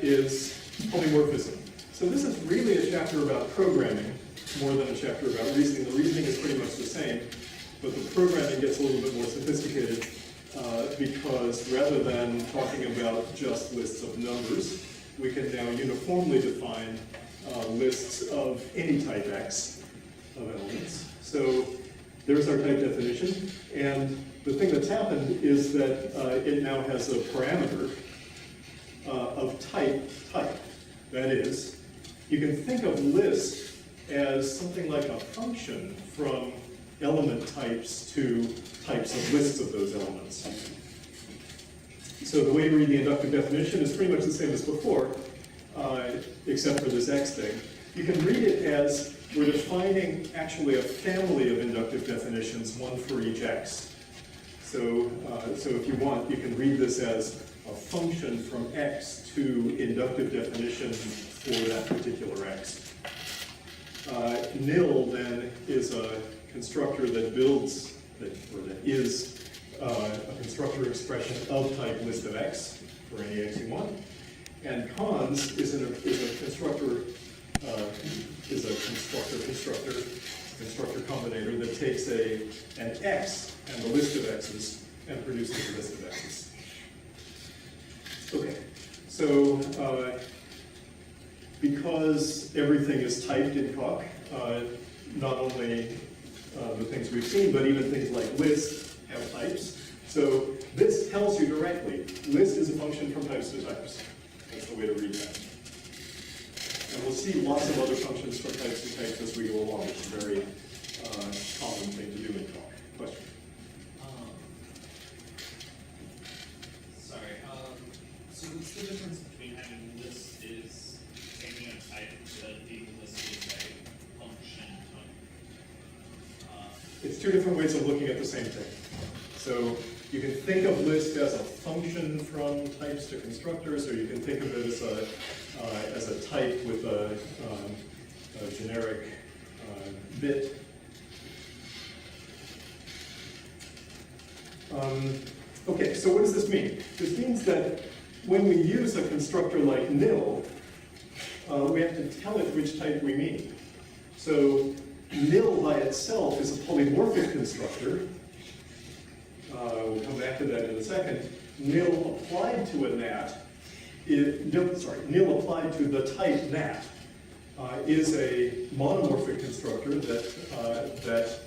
is polymorphism. So this is really a chapter about programming more than a chapter about reasoning. The reasoning is pretty much the same, but the programming gets a little bit more sophisticated because rather than talking about just lists of numbers, we can now uniformly define lists of any type X of elements. So there's our type definition, and the thing that's happened is that it now has a parameter of type. That is, you can think of list as something like a function from element types to types of lists of those elements. So the way to read the inductive definition is pretty much the same as before, except for this X thing. You can read it as we're defining actually a family of inductive definitions, one for each X. So if you want, you can read this as a function from X to inductive definition for that particular X. Nil then is a constructor that builds, that is a constructor expression of type list of X for any X you want. And cons is a constructor combinator that takes an X and the list of X's and produces a list of X's. Okay, so because everything is typed in Coq, not only the things we've seen, but even things like list have types. So this tells you directly, list is a function from types to types. That's the way to read that. And we'll see lots of other functions from types to types as we go along. It's a very common thing to do in Coq. Question? So what's the difference between having list is taking a type to being listed as a function of? It's two different ways of looking at the same thing. So you can think of list as a function from types to constructors, or you can think of it as a type with a generic bit. Okay, so what does this mean? This means that when we use a constructor like nil, we have to tell it which type we mean. So nil by itself is a polymorphic constructor. We'll come back to that in a second. Nil applied to a nat, nil applied to the type nat is a monomorphic constructor that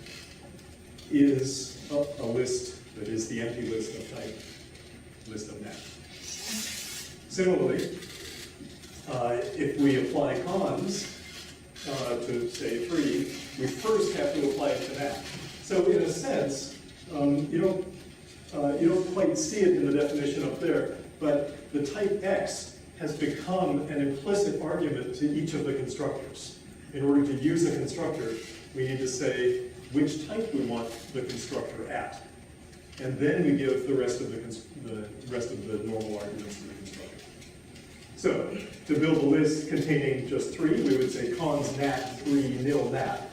is a list that is the empty list of type list of nat. Similarly, if we apply cons to say 3, we first have to apply it to nat. So in a sense, you don't quite see it in the definition up there, but the type X has become an implicit argument to each of the constructors. In order to use a constructor, we need to say which type we want the constructor at. And then we give the rest of the normal arguments to the constructor. So, to build a list containing just 3, we would say cons nat 3 nil nat.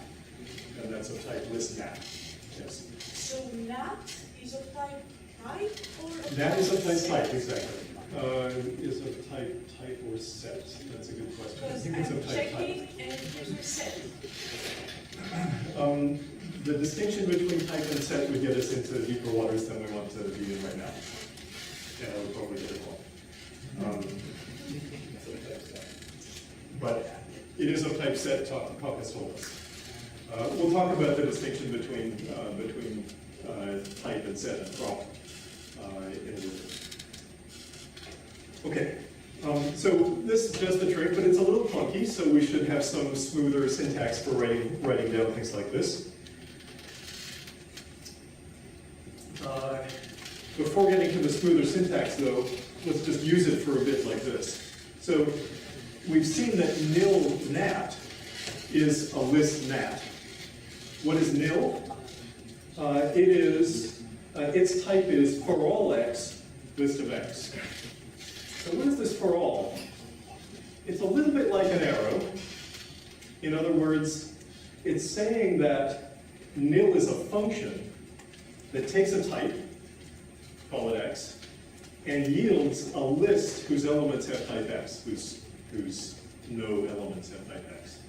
And that's of type list nat. Yes. So nat is of type or nat is of type, exactly. Is of type or set? That's a good question. I think it's of type. Checking and it's a set. The distinction between type and set would get us into deeper waters than we want to be in right now. Yeah, that would probably get it wrong. But it is of type set, Coq has told us. We'll talk about the distinction between type and set and prop in a little bit. Okay, so this does the trick, but it's a little clunky, so we should have some smoother syntax for writing down things like this. Before getting to the smoother syntax, though, let's just use it for a bit like this. So we've seen that nil nat is a list nat. What is nil? Its type is for all x, list of x. So what is this for all? It's a little bit like an arrow. In other words, it's saying that nil is a function that takes a type, call it x, and yields a list whose elements have type X, whose no elements have type X.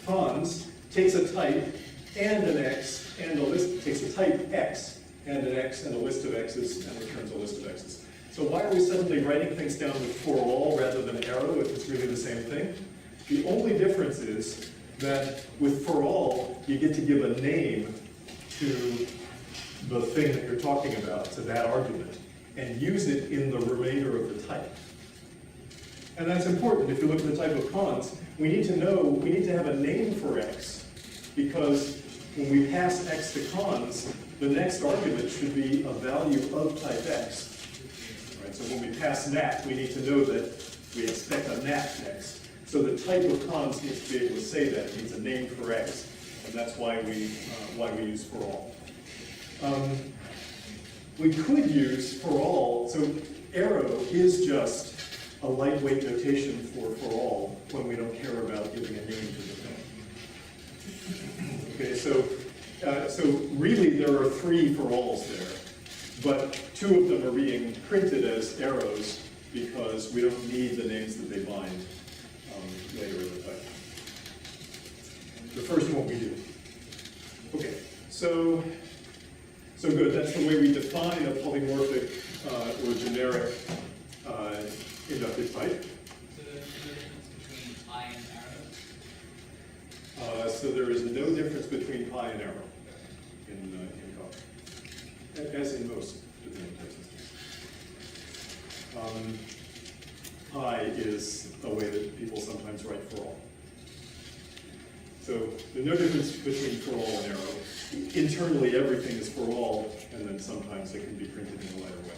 Cons takes a type and an X and a list, takes a type X and an X and a list of X's and returns a list of X's. So why are we suddenly writing things down with Forall rather than arrow if it's really the same thing? The only difference is that with Forall, you get to give a name to the thing that you're talking about, to that argument, and use it in the remainder of the type. And that's important. If you look at the type of cons, we need to have a name for X, because when we pass X to cons, the next argument should be a value of type X. Right? So when we pass nat, we need to know that we expect a nat X. So the type of cons needs to be able to say that. It needs a name for X, and that's why we use Forall. We could use Forall, so arrow is just a lightweight notation for Forall when we don't care about giving a name to the thing. Okay, so really there are 3 Foralls there, but 2 of them are being printed as arrows because we don't need the names that they bind later in the type. The first one we do. Okay, so good, that's the way we define a polymorphic or generic inductive type. So there's no difference between pi and arrow? So there is no difference between pi and arrow in Coq, as in most determined type systems. Pi is a way that people sometimes write Forall. So there's no difference between Forall and arrow. Internally, everything is Forall, and then sometimes it can be printed in a lighter way.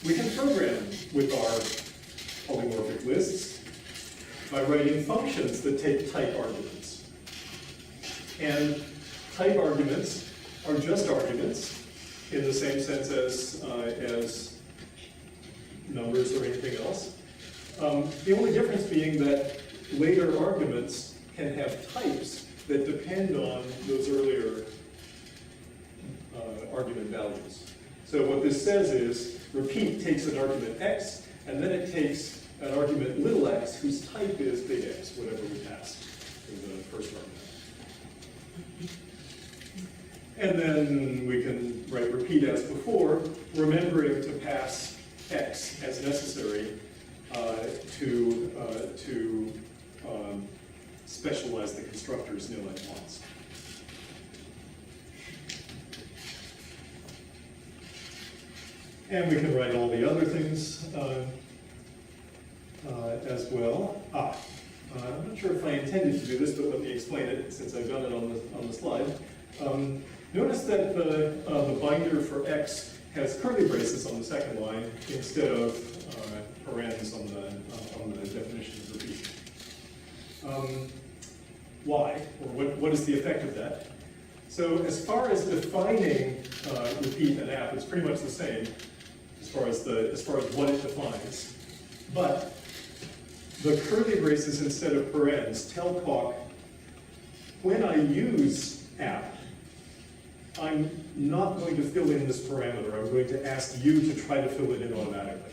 We can program with our polymorphic lists by writing functions that take type arguments. And type arguments are just arguments in the same sense as numbers or anything else. The only difference being that later arguments can have types that depend on those earlier argument values. So what this says is, repeat takes an argument x, and then it takes an argument little x whose type is big X, whatever we passed in the first argument. And then we can write repeat as before, remembering to pass x as necessary to specialize the constructors nil and once. And we can write all the other things as well. I'm not sure if I intended to do this, but let me explain it since I've done it on the slide. Notice that the binder for x has curly braces on the second line instead of parens on the definition of repeat. Why? Or what is the effect of that? So as far as defining repeat and app, it's pretty much the same as far as what it defines. But the curly braces instead of parens tell Coq, when I use app, I'm not going to fill in this parameter. I'm going to ask you to try to fill it in automatically.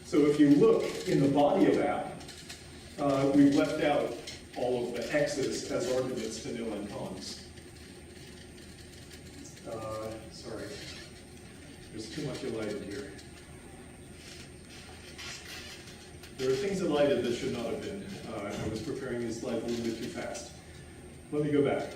So if you look in the body of app, we've left out all of the x's as arguments to nil and cons. Sorry, there's too much elided here. There are things elided that should not have been. I was preparing these slides a little bit too fast. Let me go back.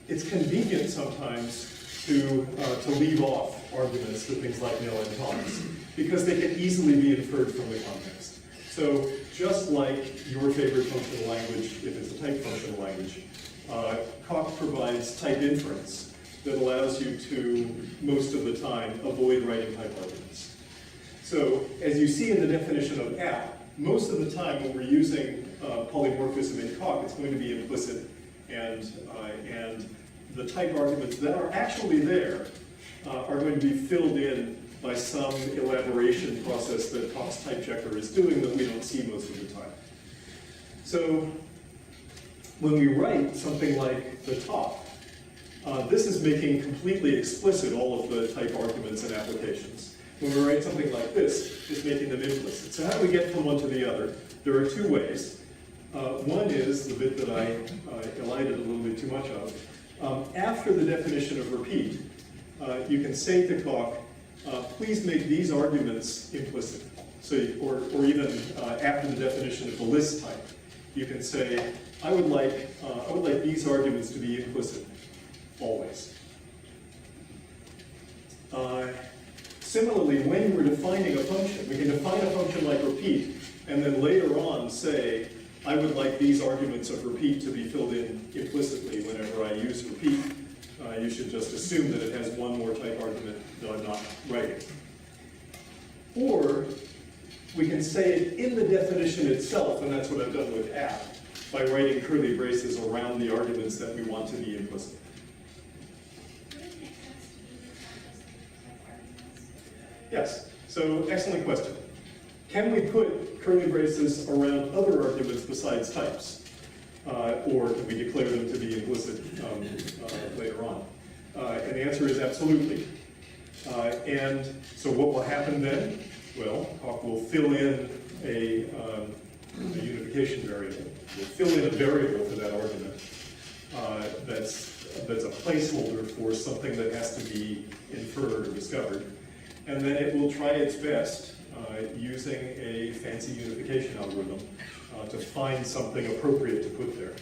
It's convenient sometimes to leave off arguments to things like nil and cons, because they can easily be inferred from the context. So just like your favorite functional language, if it's a type functional language, Coq provides type inference that allows you to, most of the time, avoid writing type arguments. So as you see in the definition of app, most of the time when we're using polymorphism in Coq, it's going to be implicit, and the type arguments that are actually there are going to be filled in by some elaboration process that Coq's type checker is doing that we don't see most of the time. So when we write something like the top, This is making completely explicit all of the type arguments and applications. When we write something like this, it's making them implicit. So how do we get from one to the other? There are two ways. One is the bit that I elided a little bit too much of. After the definition of repeat, you can say to talk, please make these arguments implicit. So, or even after the definition of the list type, you can say, I would like these arguments to be implicit, always. Similarly, when we're defining a function, we can define a function like repeat, and then later on say, I would like these arguments of repeat to be filled in implicitly whenever I use repeat. You should just assume that it has one more type argument that I'm not writing. Or we can say it in the definition itself, and that's what I've done with app, by writing curly braces around the arguments that we want to be implicit. Yes, so excellent question. Can we put curly braces around other arguments besides types? Or can we declare them to be implicit later on? And the answer is absolutely. And so what will happen then? Well, Hawk will fill in a unification variable. We'll fill in a variable for that argument that's a placeholder for something that has to be inferred or discovered. And then it will try its best using a fancy unification algorithm to find something appropriate to put there.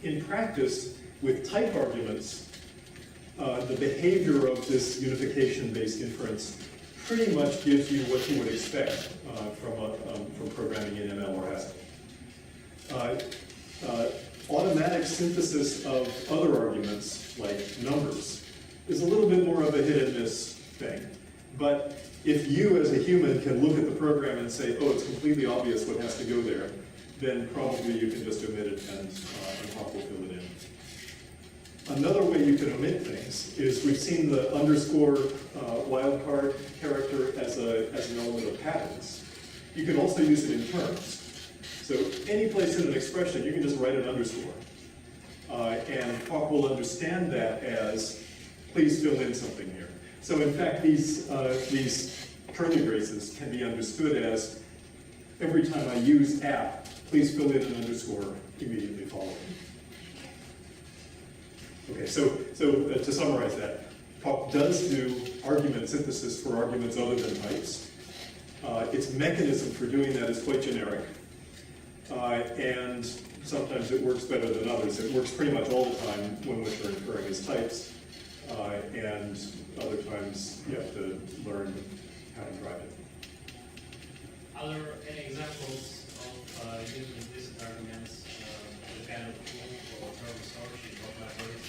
In practice, with type arguments, the behavior of this unification-based inference pretty much gives you what you would expect from programming in ML or Haskell. Automatic synthesis of other arguments, like numbers, is a little bit more of a hit and miss thing. But if you as a human can look at the program and say, oh, it's completely obvious what has to go there, then probably you can just omit it and Hawk will fill it in. Another way you can omit things is we've seen the underscore wildcard character as an element of patterns. You can also use it in terms. So any place in an expression, you can just write an underscore. And Hawk will understand that as, please fill in something here. So in fact, these curly braces can be understood as, every time I use app, please fill in an underscore immediately following. Okay, so to summarize that, Hawk does do argument synthesis for arguments other than types. Its mechanism for doing that is quite generic. And sometimes it works better than others. It works pretty much all the time when what you're inferring is types. And other times you have to learn how to drive it. Are there any examples of using implicit arguments, the kind of tool or term source or libraries?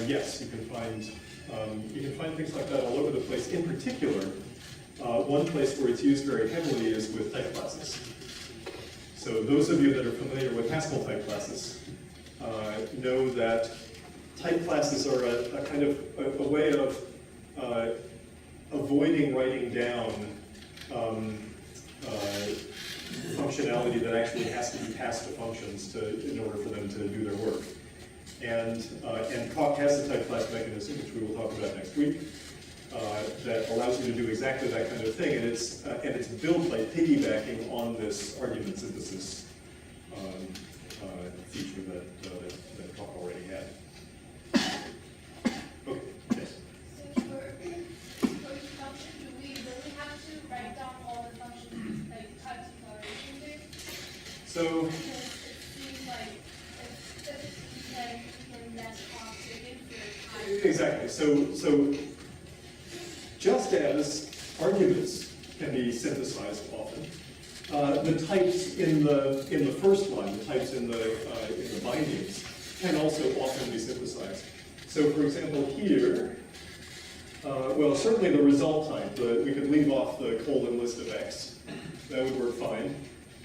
Yes, you can find things like that all over the place. In particular, one place where it's used very heavily is with type classes. So those of you that are familiar with Haskell type classes know that type classes are a kind of a way of avoiding writing down functionality that actually has to be passed to functions in order for them to do their work. And Hawk has a type class mechanism, which we will talk about next week, that allows you to do exactly that kind of thing. And it's built by piggybacking on this argument synthesis feature that Hawk already had. Okay, yes? So for each function, do we really have to write down all the functions, like types of declaration there? So, Because it seems like you can less confident for time. exactly. So just as arguments can be synthesized often, the types in the first line, the types in the bindings, can also often be synthesized. So for example here, well certainly the result type, we could leave off the colon list of x. That would work fine.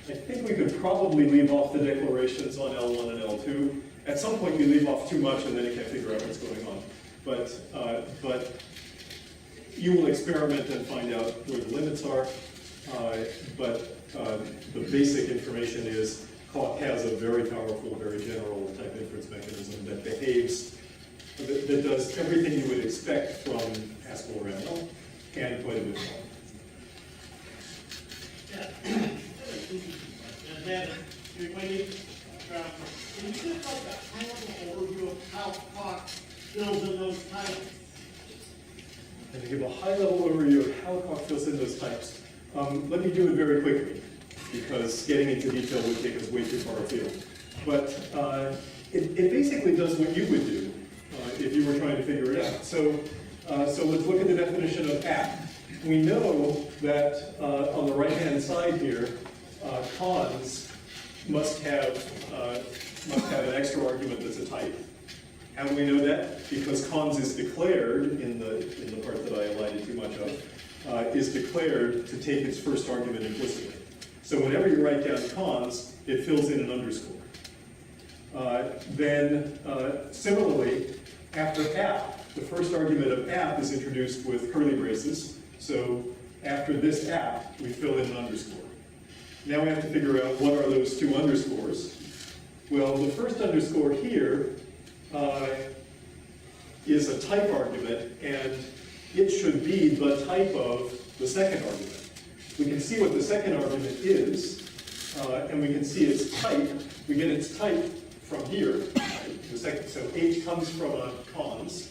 I think we could probably leave off the declarations on L1 and L2. At some point you leave off too much and then you can't figure out what's going on. But you will experiment and find out where the limits are. But the basic information is Coq has a very powerful, very general type inference mechanism that behaves, that does everything you would expect from Haskell or ML, and quite a bit more. Yeah. And then, when you can you give like a high-level overview of how Coq fills in those types? And to give a high-level overview of how Coq fills in those types, let me do it very quickly, because getting into detail would take us way too far afield. But it basically does what you would do if you were trying to figure it out. So let's look at the definition of app. We know that on the right-hand side here, cons must have an extra argument that's a type. How do we know that? Because cons is declared in the part that I elided too much of, is declared to take its first argument implicitly. So whenever you write down cons, it fills in an underscore. Then similarly, after app, the first argument of app is introduced with curly braces. So after this app, we fill in an underscore. Now we have to figure out what are those two underscores. Well, the first underscore here is a type argument, and it should be the type of the second argument. We can see what the second argument is, and we can see its type. We get its type from here. So H comes from a cons.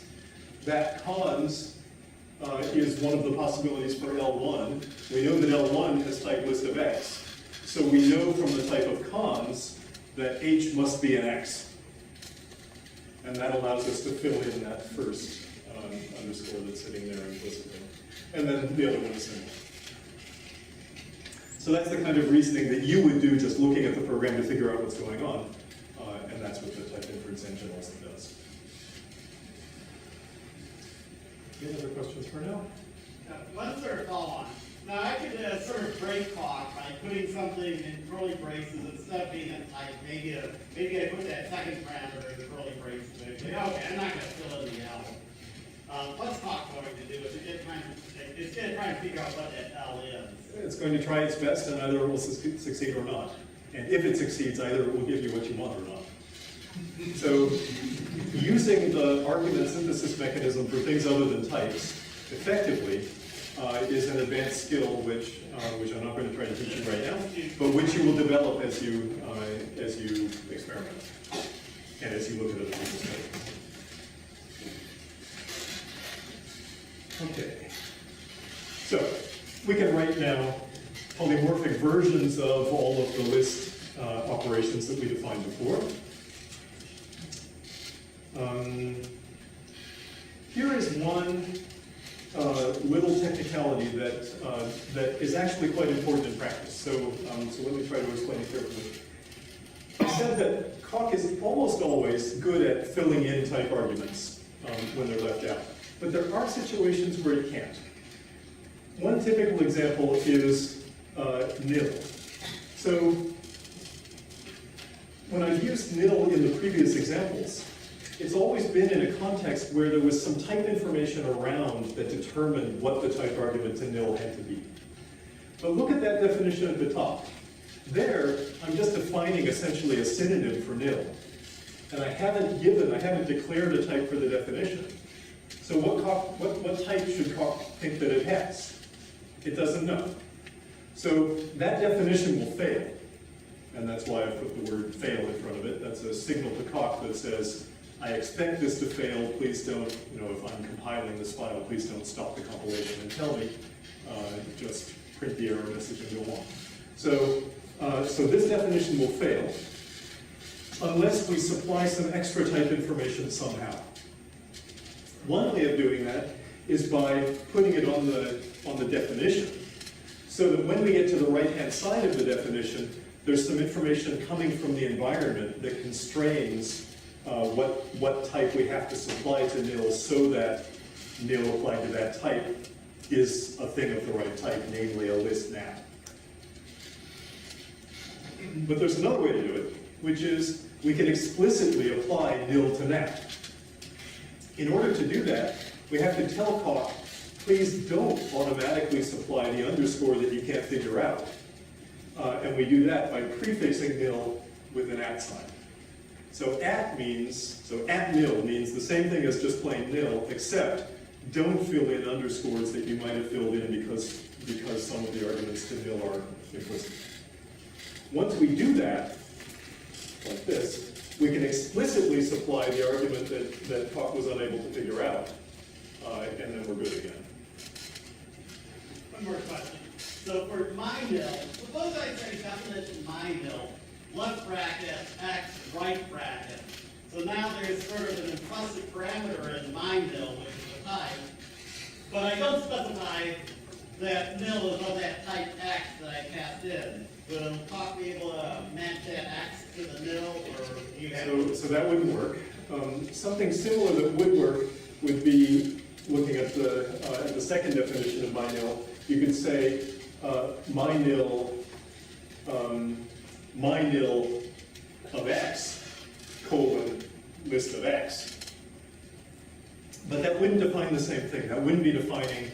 That cons is one of the possibilities for L1. We know that L1 has type list of X. So we know from the type of cons that H must be an X. And that allows us to fill in that first underscore that's sitting there implicitly. And then the other one is similar. So that's the kind of reasoning that you would do just looking at the program to figure out what's going on. And that's what the type inference engine also does. Any other questions for now? One sort of follow-on. Now I could sort of break Coq by putting something in curly braces instead of being a type. Maybe I put that second parameter in the curly braces. And say, okay, I'm not going to fill in the L. What's Coq going to do? It's going to try and figure out what that L is. It's going to try its best, and either it will succeed or not. And if it succeeds, either it will give you what you want or not. So using the argument synthesis mechanism for things other than types effectively is an advanced skill which I'm not going to try to teach you right now, but which you will develop as you experiment and as you look at other people's studies. Okay, so we can write now polymorphic versions of all of the list operations that we defined before. Here is one little technicality that is actually quite important in practice. So let me try to explain it carefully. I said that Coq is almost always good at filling in type arguments when they're left out. But there are situations where it can't. One typical example is nil. So when I've used nil in the previous examples, it's always been in a context where there was some type information around that determined what the type argument to nil had to be. But look at that definition at the top. There, I'm just defining essentially a synonym for nil. And I haven't declared a type for the definition. So what type should Coq think that it has? It doesn't know. So that definition will fail. And that's why I put the word fail in front of it. That's a signal to Coq that says, I expect this to fail, please don't, if I'm compiling this file, please don't stop the compilation and tell me, just print the error message and go on. So this definition will fail unless we supply some extra type information somehow. One way of doing that is by putting it on the definition, so that when we get to the right-hand side of the definition, there's some information coming from the environment that constrains what type we have to supply to nil so that nil applied to that type is a thing of the right type, namely a list nat. But there's another way to do it, which is we can explicitly apply nil to nat. In order to do that, we have to tell Coq, please don't automatically supply the underscore that you can't figure out. And we do that by prefixing nil with an @ sign. So at nil means the same thing as just plain nil, except don't fill in underscores that you might have filled in because some of the arguments to nil are implicit. Once we do that, like this, we can explicitly supply the argument that Coq was unable to figure out, and then we're good again. One more question. So for my nil, suppose I say definition my nil, left bracket, x, right bracket. So now there's sort of an implicit parameter in my nil, which is a type, but I don't specify that nil is of that type x that I passed in. Will Coq be able to match that x to the nil, or do you have? So that wouldn't work. Something similar that would work would be looking at the second definition of my nil. You could say my nil of x colon list of x. But that wouldn't define the same thing. That wouldn't be defining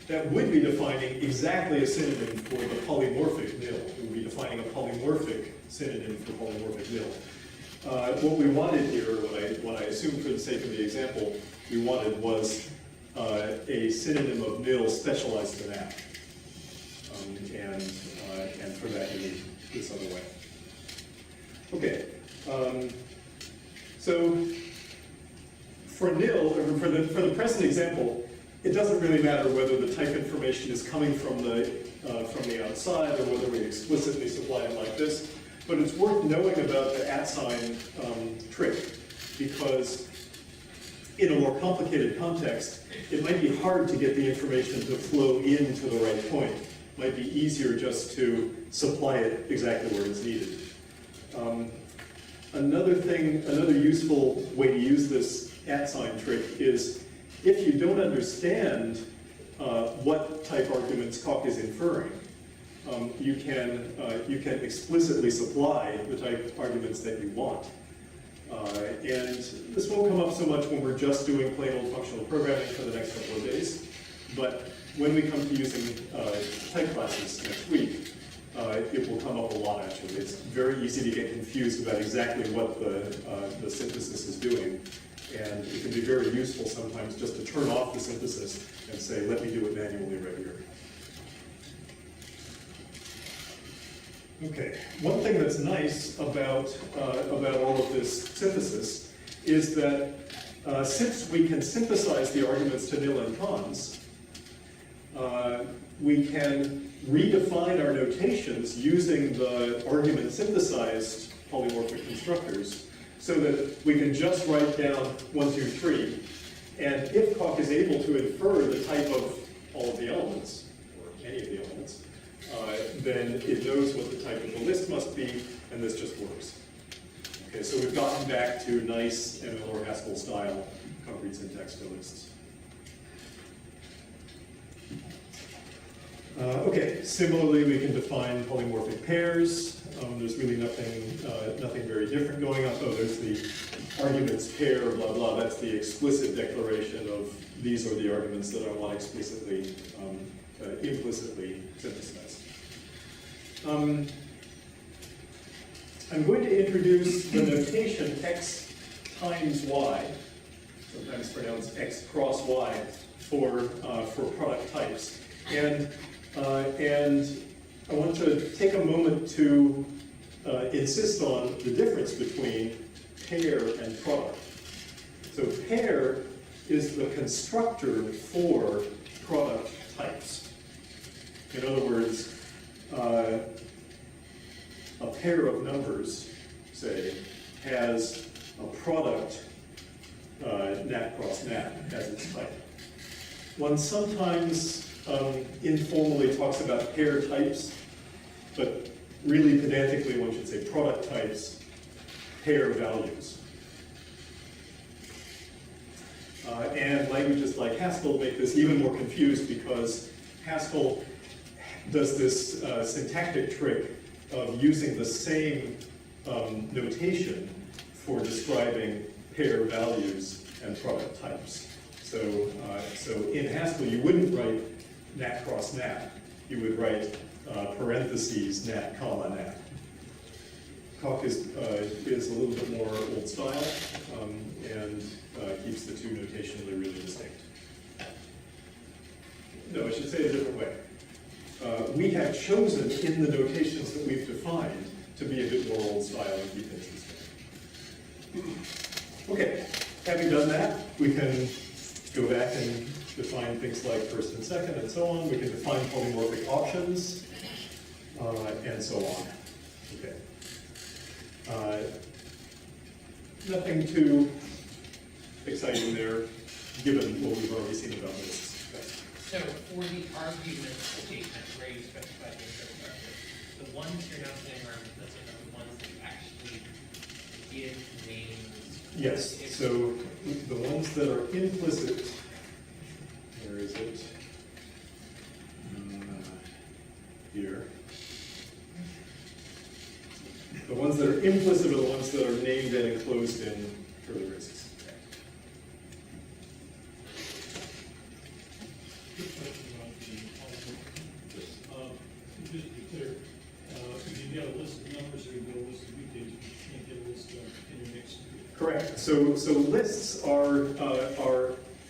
that would be defining exactly a synonym for the polymorphic nil. It would be defining a polymorphic synonym for polymorphic nil. What we wanted here, what I assumed for the sake of the example, we wanted was a synonym of nil specialized to that. And for that you need this other way. Okay. So for nil, or for the present example, it doesn't really matter whether the type information is coming from the outside or whether we explicitly supply it like this. But it's worth knowing about the @ sign trick, because in a more complicated context, it might be hard to get the information to flow into the right point. It might be easier just to supply it exactly where it's needed. Another useful way to use this @ sign trick is if you don't understand what type arguments Coq is inferring, you can explicitly supply the type arguments that you want. And this won't come up so much when we're just doing plain old functional programming for the next couple of days, but when we come to using type classes next week, it will come up a lot actually. It's very easy to get confused about exactly what the synthesis is doing. And it can be very useful sometimes just to turn off the synthesis and say, let me do it manually right here. Okay, one thing that's nice about all of this synthesis is that since we can synthesize the arguments to nil and cons, we can redefine our notations using the argument synthesized polymorphic constructors, so that we can just write down 1, 2, 3, and if Coq is able to infer the type of all of the elements, or any of the elements, then it knows what the type of the list must be, and this just works. Okay, so we've gotten back to nice ML or Haskell style concrete syntax for lists. Okay, similarly we can define polymorphic pairs. There's really nothing very different going on. Oh, there's the arguments pair, blah, blah. That's the explicit declaration of these are the arguments that I want explicitly, implicitly synthesized. I'm going to introduce the notation x times y, sometimes pronounced x cross y, for product types. And I want to take a moment to insist on the difference between pair and product. So pair is the constructor for product types. In other words, a pair of numbers, say, has a product nat cross nat as its type. One sometimes informally talks about pair types, but really pedantically one should say product types, pair values. And languages like Haskell make this even more confused because Haskell does this syntactic trick of using the same notation for describing pair values and product types. So in Haskell, you wouldn't write nat cross nat. You would write parentheses nat, comma nat. Coq is a little bit more old style and keeps the two notationally really distinct. No, I should say it a different way. We have chosen in the notations that we've defined to be a bit more old style and keep things distinct. Okay, having done that, we can go back and define things like first and second and so on. We can define polymorphic options and so on. Okay. Nothing too exciting there, given what we've already seen about lists. So for the argument statement where you specify the constructor, the ones you're now saying are implicit are the ones that you actually give names. Yes, so the ones that are implicit, where is it? Here. The ones that are implicit are the ones that are named and enclosed in curly braces. Just to be clear, if you get a list of numbers or you get a list of weekdays, you can't get a list of intermixed. Correct. So lists are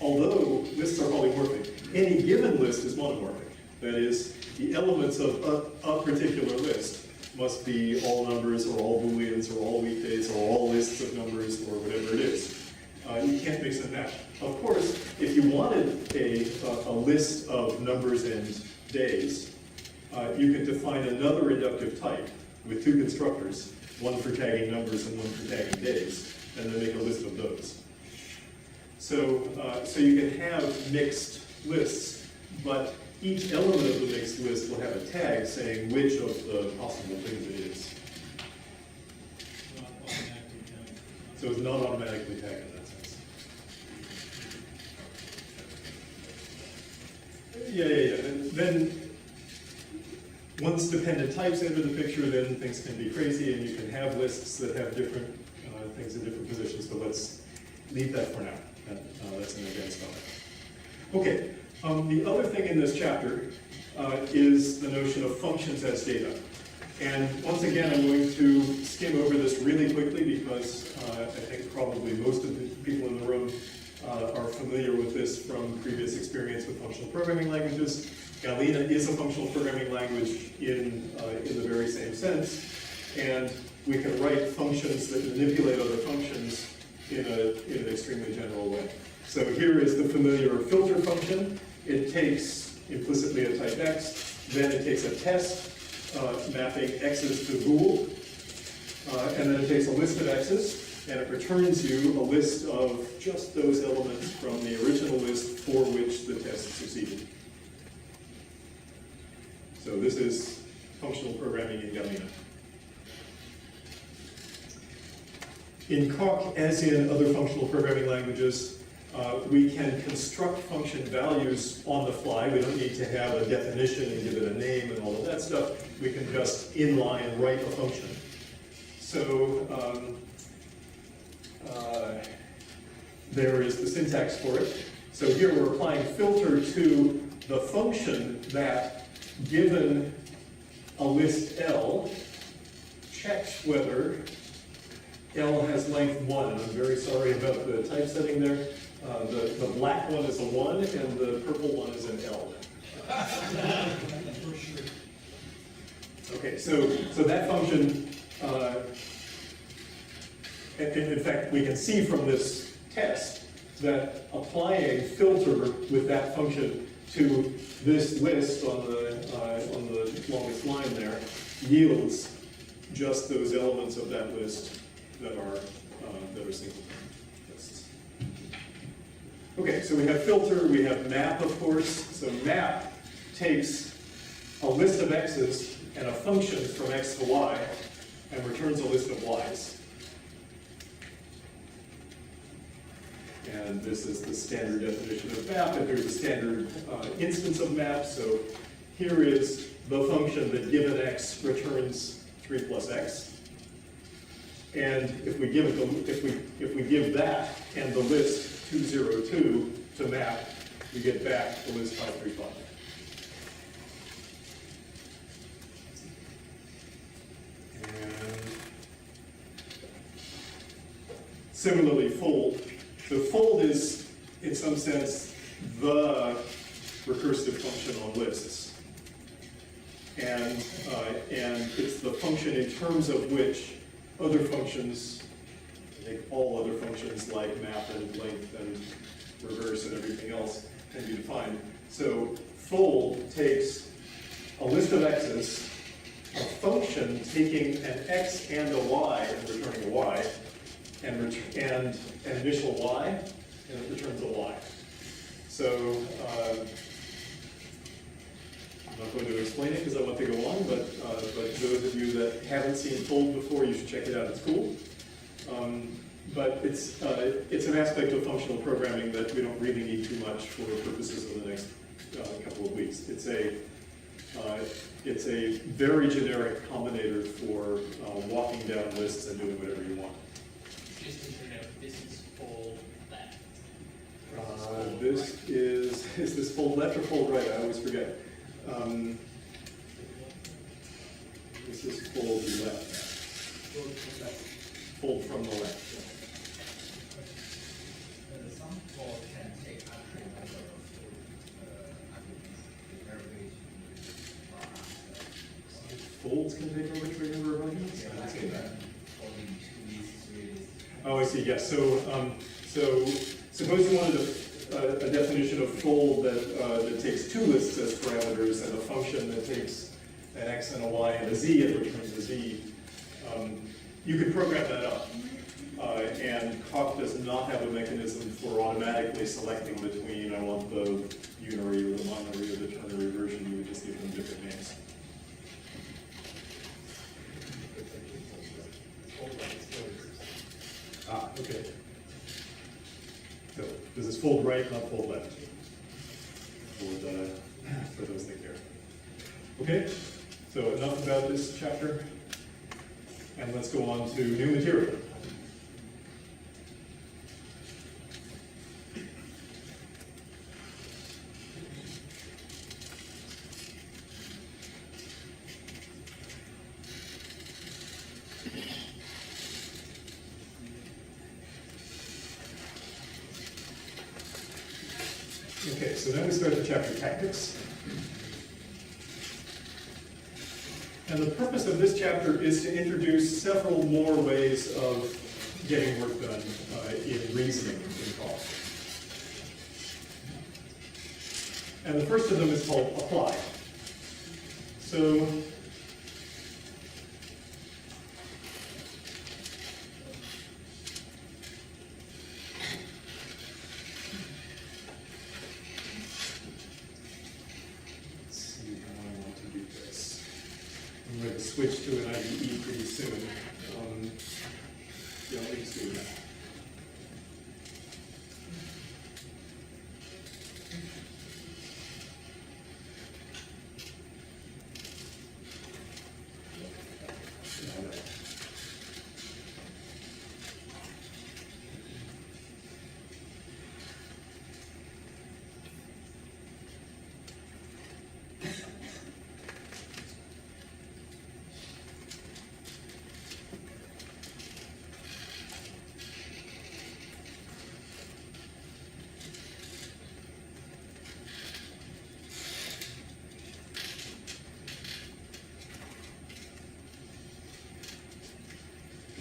although lists are polymorphic, any given list is monomorphic. That is, the elements of a particular list must be all numbers or all booleans or all weekdays or all lists of numbers or whatever it is. You can't mix and match. Of course, if you wanted a list of numbers and days, you could define another inductive type with two constructors, one for tagging numbers and one for tagging days, and then make a list of those. So you can have mixed lists, but each element of the mixed list will have a tag saying which of the possible things it is. Not automatically counted. So it's not automatically tagged in that sense. Yeah. And then once dependent types enter the picture, then things can be crazy, and you can have lists that have different things in different positions. But let's leave that for now. That's an advanced topic. Okay. The other thing in this chapter is the notion of functions as data. And once again, I'm going to skim over this really quickly because I think probably most of the people in the room are familiar with this from previous experience with functional programming languages. Galena is a functional programming language in the very same sense, and we can write functions that manipulate other functions in an extremely general way. So here is the familiar filter function. It takes implicitly a type X, then it takes a test mapping X's to bool, and then it takes a list of X's, and it returns you a list of just those elements from the original list for which the test succeeded. So this is functional programming in Galena. In Coq, as in other functional programming languages, we can construct function values on the fly. We don't need to have a definition and give it a name and all of that stuff. We can just inline write a function. So there is the syntax for it. So here we're applying filter to the function that, given a list L, checks whether L has length 1. And I'm very sorry about the typesetting there. The black one is a 1, and the purple one is an L. For sure. Okay, so that function, in fact, we can see from this test that applying filter with that function to this list on the longest line there yields just those elements of that list that are singleton lists. Okay, so we have filter, we have map, of course. So map takes a list of x's and a function from x to y and returns a list of y's. And this is the standard definition of map, and here's a standard instance of map. So here is the function that given x returns 3 plus x. And if we give if we give that and the list 202 to map, we get back the list 535. Similarly, fold. So fold is, in some sense, the recursive function on lists. And it's the function in terms of which other functions, I think all other functions like map and length and reverse and everything else can be defined. So fold takes a list of x's, a function taking an x and a y and returning a y, and an initial y, and it returns a y. So I'm not going to explain it because I want to go on, but those of you that haven't seen fold before, you should check it out. It's cool. But it's an aspect of functional programming that we don't really need too much for purposes of the next couple of weeks. It's a very generic combinator for walking down lists and doing whatever you want. Just to note, this is fold left. Is this fold left or fold right? I always forget. This is fold left. Fold from the left. Some fold can take actually number of arguments, Folds can take arbitrary number of arguments? yeah, I like didn't see that. folding 2 lists, 3 lists. Oh, I see, yes. So suppose you wanted a definition of fold that takes 2 lists as parameters and a function that takes an x and a y and a z and returns a z. You could program that up. And Coq does not have a mechanism for automatically selecting between I want the unary or the binary or the ternary version. You would just give them different names. Ah, okay. So this is fold right, not fold left. For those that care. Okay, so enough about this chapter. And let's go on to new material. Okay, so now we start the chapter Tactics. And the purpose of this chapter is to introduce several more ways of getting work done in reasoning in Coq. And the first of them is called apply. So I'm going to switch to an IDE pretty soon. Yeah, let me just do that.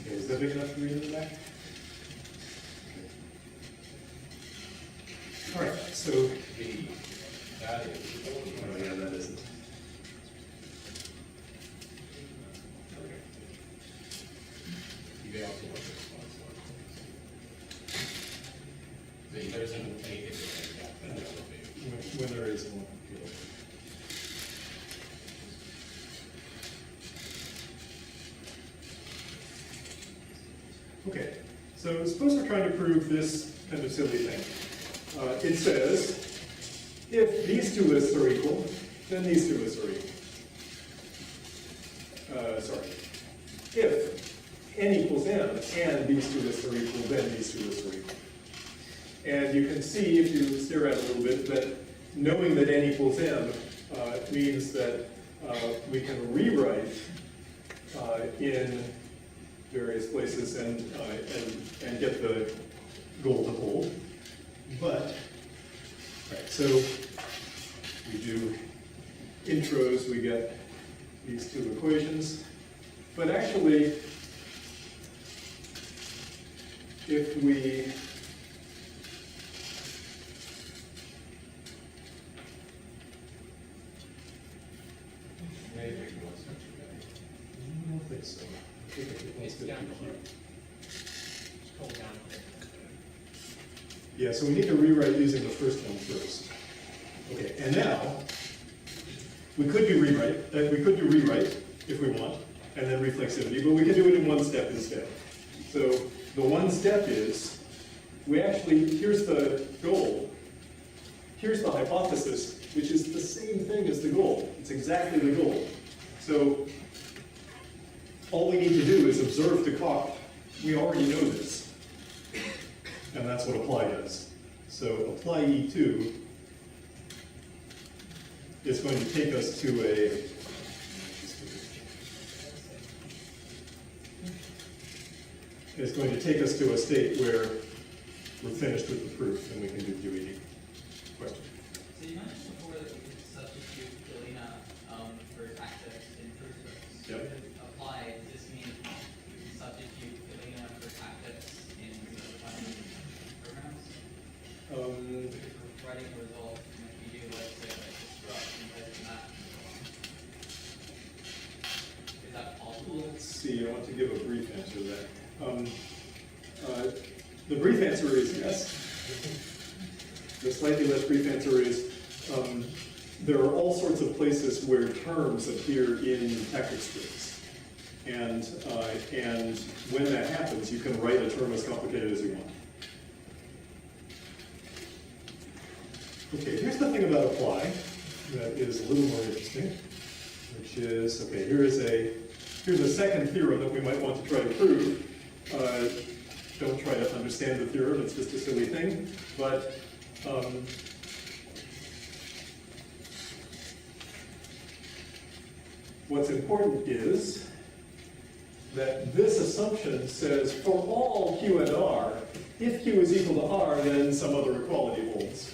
Okay, is that big enough to read in the back? Okay. All right, so That is. oh yeah, that isn't. You may also want to respond to one. There isn't anything like that, but that would be. When there is one. Okay, so suppose we're trying to prove this kind of silly thing. It says, if these 2 lists are equal, then these 2 lists are equal. Sorry. If n equals n and these 2 lists are equal, then these 2 lists are equal. And you can see, if you stare at it a little bit, that knowing that n equals n means that we can rewrite in various places and get the goal to hold. But, right, so we do intros, we get these two equations. But actually, if we Maybe it was not too bad. I don't think so. I think it wants It's to down be below. here. Scroll down a bit. Yeah, so we need to rewrite using the first one first. Okay, and now, we could do rewrite if we want, and then reflexivity, but we can do it in one step instead. So the one step is, here's the goal, here's the hypothesis, which is the same thing as the goal. It's exactly the goal. So all we need to do is observe the clock. We already know this. And that's what apply does. So apply E2 is going to take us to a, state where we're finished with the proof and we can do QED. Question? So you mentioned before that we could substitute Galena for tactics in proof books. Yep. To apply, does this mean you can substitute Galena for tactics in simplifying programs? If we're writing a result, and if you do, let's say, like Destruct and type in that. Is that possible? Let's see, I want to give a brief answer to that. The brief answer is yes. The slightly less brief answer is there are all sorts of places where terms appear in tactics scripts. And when that happens, you can write a term as complicated as you want. Okay, here's the thing about apply that is a little more interesting, which is, okay, here's a second theorem that we might want to try to prove. Don't try to understand the theorem, it's just a silly thing. But what's important is that this assumption says for all Q and R, if Q is equal to R, then some other equality holds.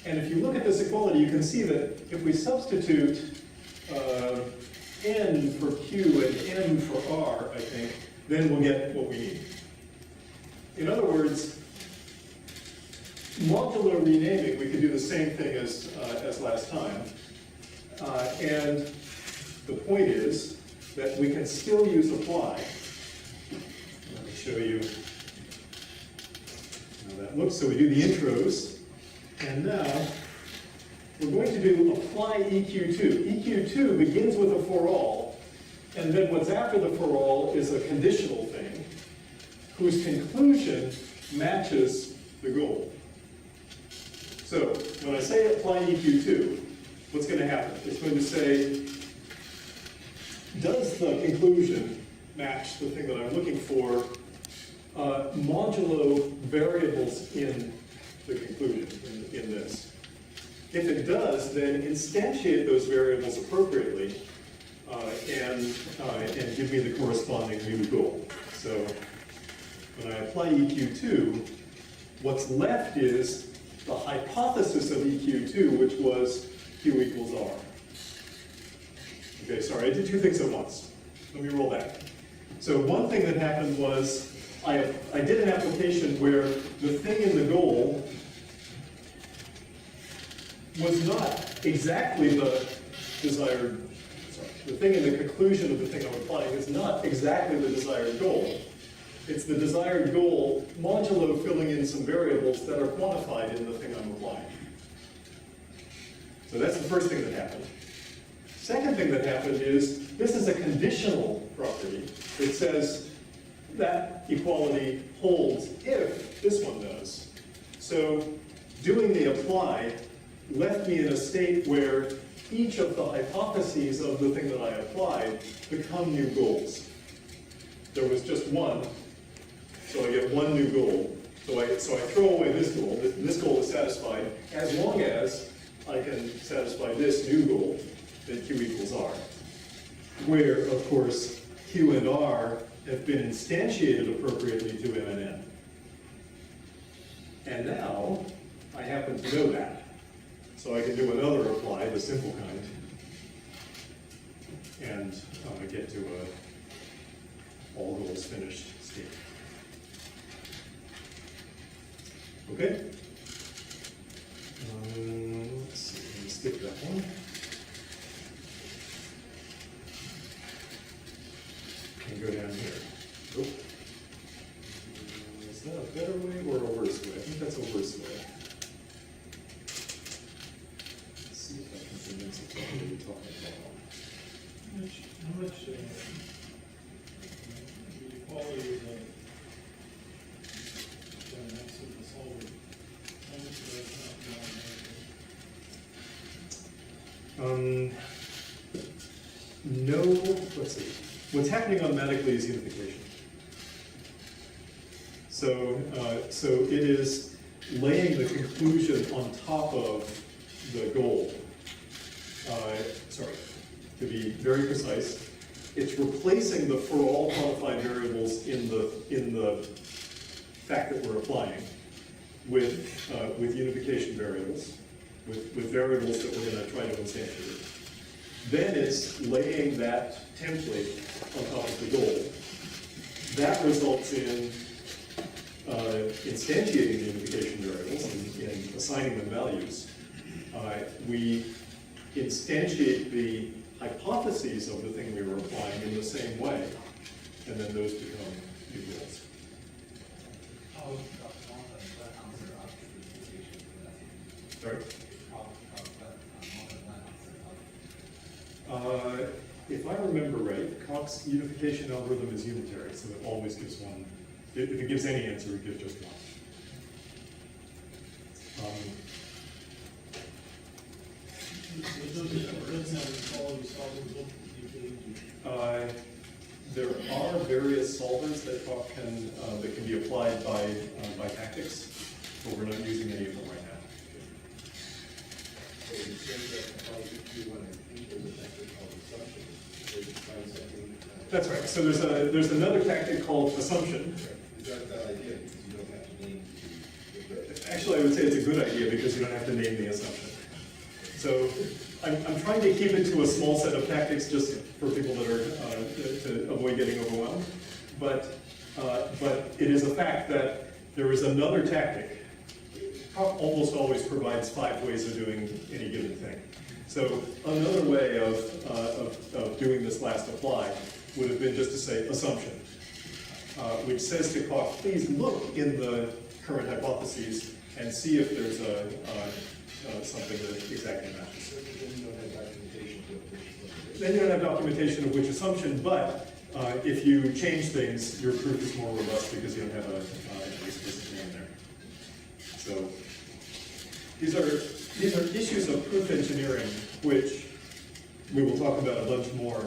And if you look at this equality, you can see that if we substitute N for Q and M for R, I think, then we'll get what we need. In other words, modular renaming, we could do the same thing as last time. And the point is that we can still use apply. Let me show you how that looks. So we do the intros, and now we're going to do apply EQ2. EQ2 begins with a for all, and then what's after the for all is a conditional thing whose conclusion matches the goal. So when I say apply EQ2, what's going to happen? It's going to say, does the conclusion match the thing that I'm looking for modulo variables in the conclusion, in this? If it does, then instantiate those variables appropriately and give me the corresponding new goal. So when I apply EQ2, what's left is the hypothesis of EQ2, which was Q equals R. Okay, sorry, I did two things at once. Let me roll back. So one thing that happened was I did an application where the thing in the goal was not exactly the desired, the thing in the conclusion of the thing I'm applying is not exactly the desired goal. It's the desired goal modulo filling in some variables that are quantified in the thing I'm applying. So that's the first thing that happened. Second thing that happened is this is a conditional property. It says that equality holds if this one does. So doing the apply left me in a state where each of the hypotheses of the thing that I applied become new goals. There was just one, so I get one new goal. So I throw away this goal. This goal is satisfied as long as I can satisfy this new goal, that Q equals R. Where, of course, Q and R have been instantiated appropriately to M and N. And now, I happen to know that. So I can do another apply, the simple kind, and get to a all goals finished state. Okay? Let's see, let me skip that one. And go down here. Nope. Is that a better way or a worse way? I think that's a worse way. Let's see if I can convince it what we're talking about. How much the quality of the solver, how much of that's not No, let's see. What's happening automatically is unification. So it is laying the conclusion on top of the goal. Sorry, to be very precise, it's replacing the for all quantified variables in the fact that we're applying with unification variables, with variables that we're going to try to instantiate. Then it's laying that template on top of the goal. That results in instantiating the unification variables and assigning them values. We instantiate the hypotheses of the thing we were applying in the same way, and then those become new goals. Sorry? If I remember right, Cox's unification algorithm is unitary, so it always gives one. If it gives any answer, it gives just one. There are various solvers that can be applied by tactics, but we're not using any of them right now. That's right. So there's another tactic called assumption. Is that a bad idea? Because you don't have to name the. Actually, I would say it's a good idea because you don't have to name the assumption. So I'm trying to keep it to a small set of tactics just for people that are to avoid getting overwhelmed. But it is a fact that there is another tactic. Almost always provides 5 ways of doing any given thing. So another way of doing this last apply would have been just to say assumption, which says to Cox, please look in the current hypotheses and see if there's something that exactly matches. Then you don't have documentation of which assumption, but if you change things, your proof is more robust because you don't have an explicit name there. So these are issues of proof engineering, which we will talk about a bunch more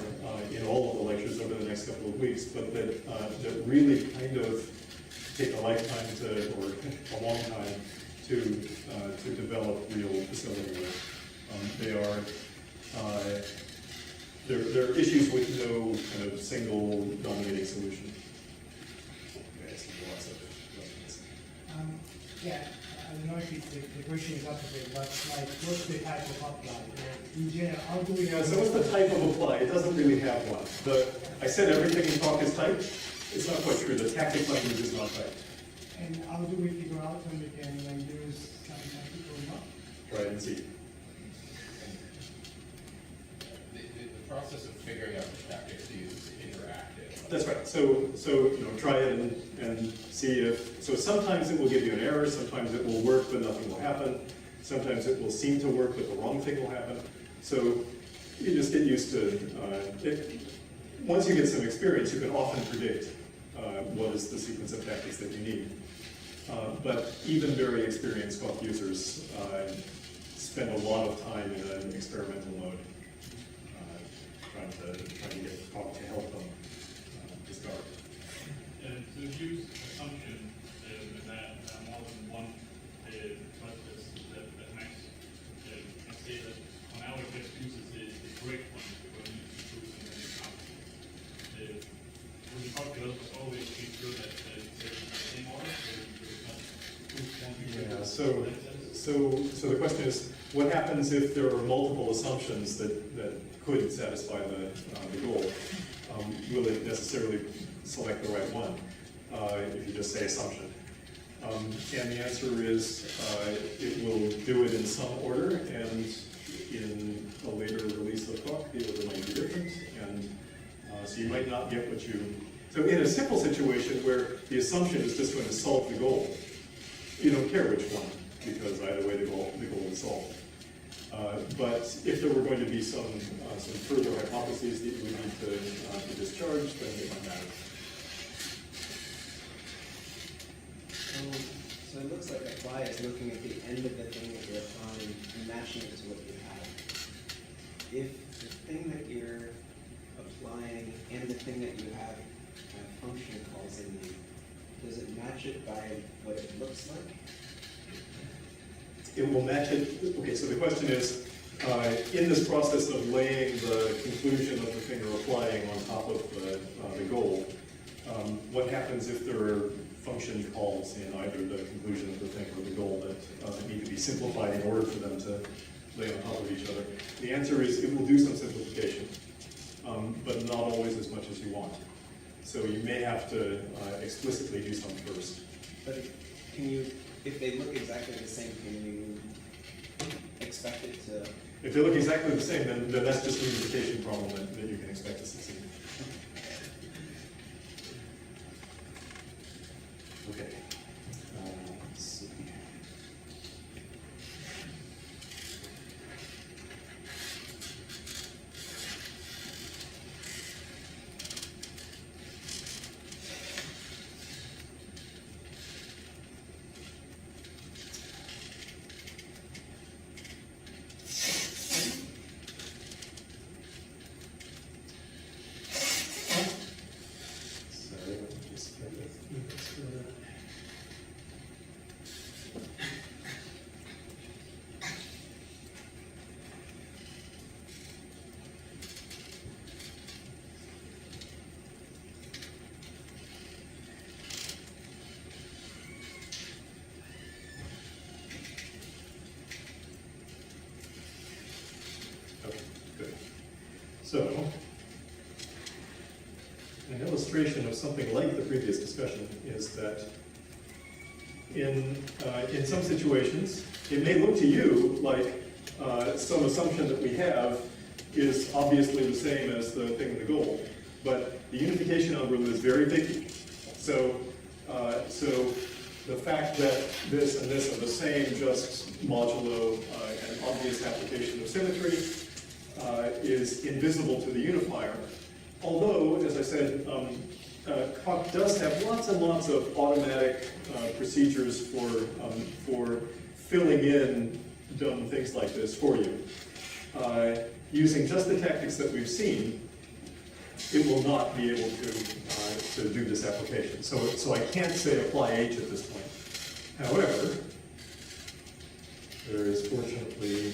in all of the lectures over the next couple of weeks, but that really kind of take a lifetime or a long time to develop real facility with. They're issues with no kind of single dominating solution. Okay, so lots of questions. Yeah, I don't know if the question is up to date, but like, what's the type of apply? In general, how do we? Yeah, so what's the type of apply? It doesn't really have one. I said everything in talk is typed. It's not quite true. The tactic language is not typed. And how do we figure out when we can use some tactic or not? Try it and see. The process of figuring out which tactics to use is interactive. That's right. So try it and see if. So sometimes it will give you an error. Sometimes it will work, but nothing will happen. Sometimes it will seem to work, but the wrong thing will happen. So you just get used to it. Once you get some experience, you can often predict what is the sequence of tactics that you need. But even very experienced Coq users spend a lot of time in an experimental mode trying to get Coq to help them discover. And to use assumption that more than one clusters that makes can say that on our just uses the correct one because we need to choose an example. When you talk to Yeah, so the question is, what happens if there are multiple assumptions that could satisfy the goal? Will it necessarily select the right one if you just say assumption? And the answer is it will do it in some order, and in a later release of the book, the order might be different, and so you might not get what you... So in a simple situation where the assumption is just going to solve the goal, you don't care which one, because either way the goal is solved. But if there were going to be some further hypotheses that you would need to discharge, then it might matter. So it looks like apply is looking at the end of the thing that you're applying and matching it to what you have. If the thing that you're applying and the thing that you have function calls in you, does it match it by what it looks like? It will match it. Okay, so the question is, in this process of laying the conclusion of the thing you're applying on top of the goal, what happens if there are function calls in either the conclusion of the thing or the goal that need to be simplified in order for them to lay on top of each other? The answer is it will do some simplification, but not always as much as you want. So you may have to explicitly do some first. But can you, if they look exactly the same, can you expect it to? If they look exactly the same, then that's just an unification problem that you can expect to succeed. Okay. Let's see. Sorry, let me just get this. Okay, good. So, an illustration of something like the previous discussion is that in some situations, it may look to you like some assumption that we have is obviously the same as the thing in the goal, but the unification algorithm is very picky. So the fact that this and this are the same just modulo an obvious application of symmetry is invisible to the unifier. Although, as I said, Coq does have lots and lots of automatic procedures for filling in dumb things like this for you. Using just the tactics that we've seen, it will not be able to do this application. So I can't say apply H at this point. However, there is fortunately,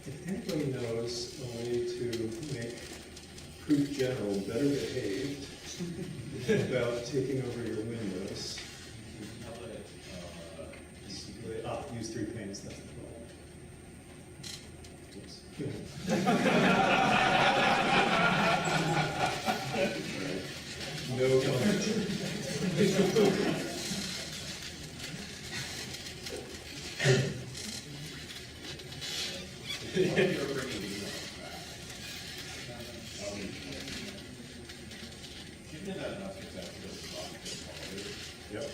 if anybody knows a way to make proof general better behaved about taking over your windows, use 3 panes, that's the problem. No comment. Given that enough examples of Yep.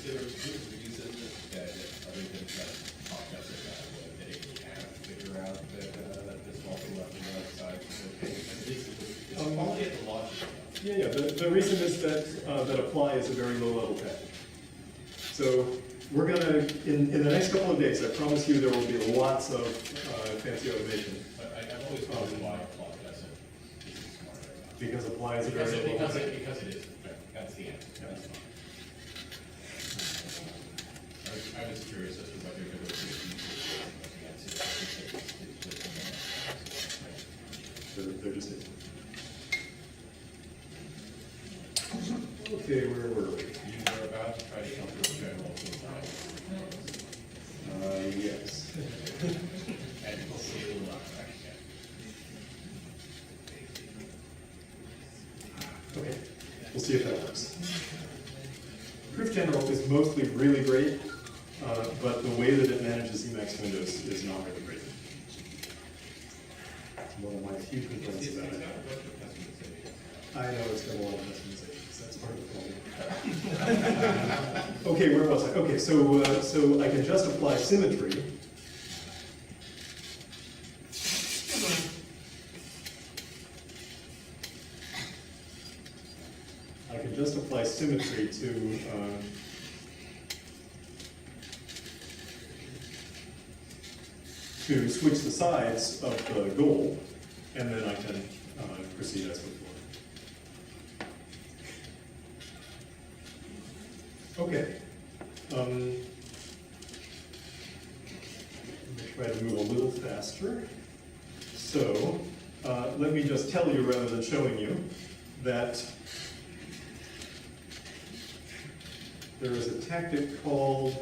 is there a good reason that other than just podcast that they can't figure out that this walking left and right side is okay? It's only at the logic. Yeah. The reason is that apply is a very low-level package. So we're going to, in the next couple of days, I promise you there will be lots of fancy automation. But I've always wondered why apply doesn't. This is smarter. Because apply is a very low-level package. Because it is. That's the answer. Yeah. That's fine. I was curious as to whether there was They're just it. Okay, where were we? You were about to try to come to a general is mostly really great, but the way that it manages Emacs windows is not really great. It's one of my few complaints about it. I know it's got a lot of customizations, that's part of the problem. Okay, where was I? Okay, so I can just apply symmetry. I can just apply symmetry to switch the sides of the goal, and then I can proceed as before. Okay. Let me try to move a little faster. So, let me just tell you rather than showing you that there is a tactic called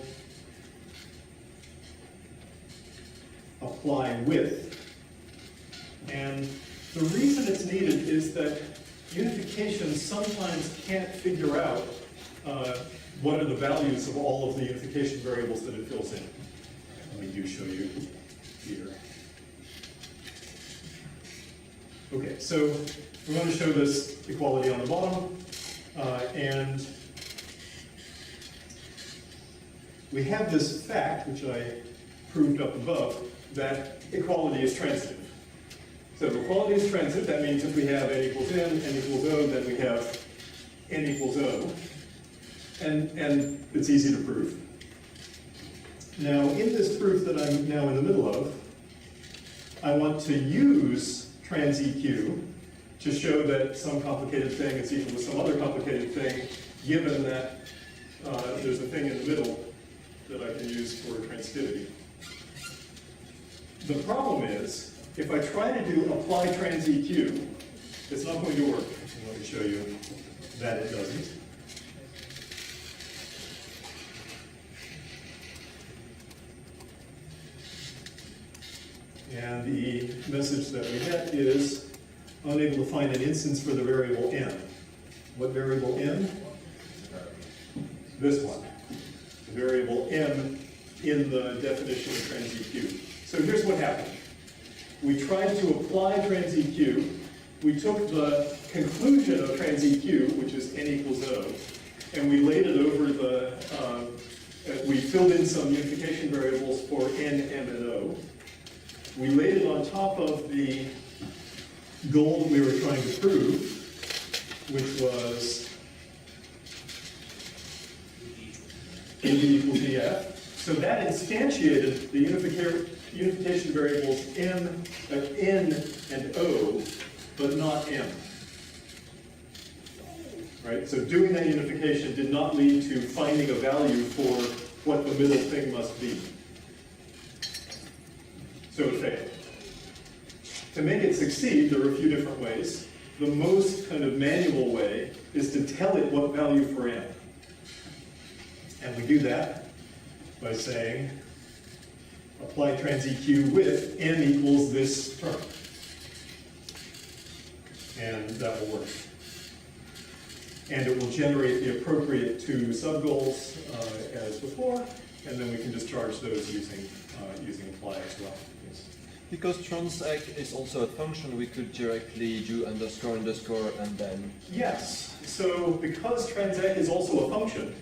apply with. And the reason it's needed is that unification sometimes can't figure out what are the values of all of the unification variables that it fills in. Let me do show you here. Okay, so we're going to show this equality on the bottom, and we have this fact, which I proved up above, that equality is transitive. So if equality is transitive, that means if we have n equals n equals o, then we have n equals o. And it's easy to prove. Now, in this proof that I'm now in the middle of, I want to use trans-EQ to show that some complicated thing is equal to some other complicated thing, given that there's a thing in the middle that I can use for transitivity. The problem is, if I try to do apply trans-EQ, it's not going to work. And let me show you that it doesn't. And the message that we get is unable to find an instance for the variable n. What variable n? This one. The variable m in the definition of trans-EQ. So here's what happened. We tried to apply trans-EQ. We took the conclusion of trans-EQ, which is n equals o, and we laid it over the, we filled in some unification variables for n, m, and o. We laid it on top of the goal that we were trying to prove, which was AB equals df. So that instantiated the unification variables n and o, but not m. Right? So doing that unification did not lead to finding a value for what the middle thing must be. So it failed. To make it succeed, there are a few different ways. The most kind of manual way is to tell it what value for n. And we do that by saying apply trans-EQ with n equals this term. And that will work. And it will generate the appropriate two subgoals as before, and then we can discharge those using apply as well. Yes. Because transect is also a function, we could directly do underscore underscore and then. Yes. So because transect is also a function,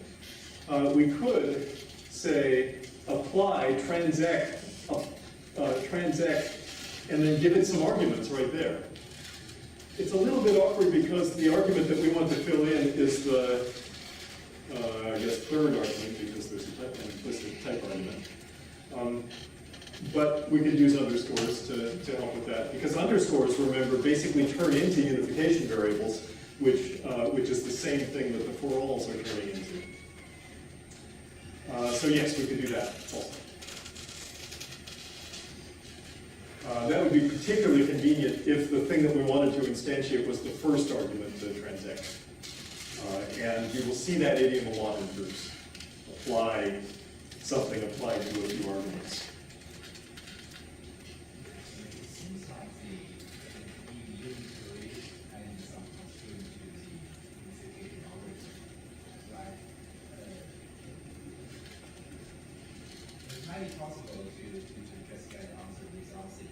we could say apply transect, and then give it some arguments right there. It's a little bit awkward because the argument that we want to fill in is the, I guess, third argument, because there's an implicit type argument. But we could use underscores to help with that, because underscores, remember, basically turn into unification variables, which is the same thing that the foralls are turning into. So yes, we could do that also. That would be particularly convenient if the thing that we wanted to instantiate was the first argument, the transect. And you will see that idiom a lot in proofs. Apply something applied to a few arguments. highly possible to just get answer results in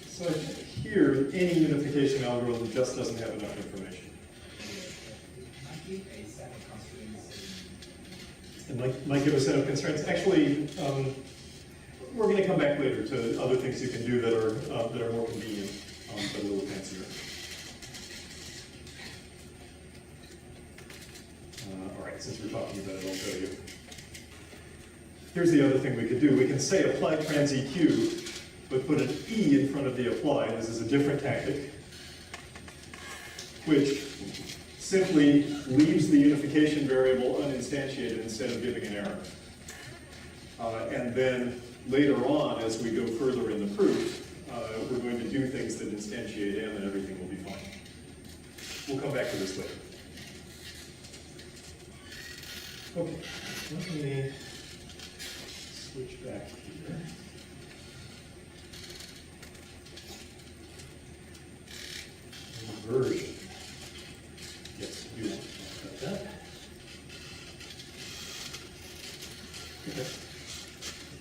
So I think here, any unification algorithm just doesn't have enough information. I give a set of constraints. It might give a set of constraints. Actually, we're going to come back later to other things you can do that are more convenient, but a little fancier. All right, since we're talking about it, I'll show you. Here's the other thing we could do. We can say apply trans EQ, but put an E in front of the apply. This is a different tactic, which simply leaves the unification variable uninstantiated instead of giving an error. And then later on, as we go further in the proof, we're going to do things that instantiate M and everything will be fine. We'll come back to this later. Okay, let me switch back here. Inversion. Yes, you want to talk about that. Okay.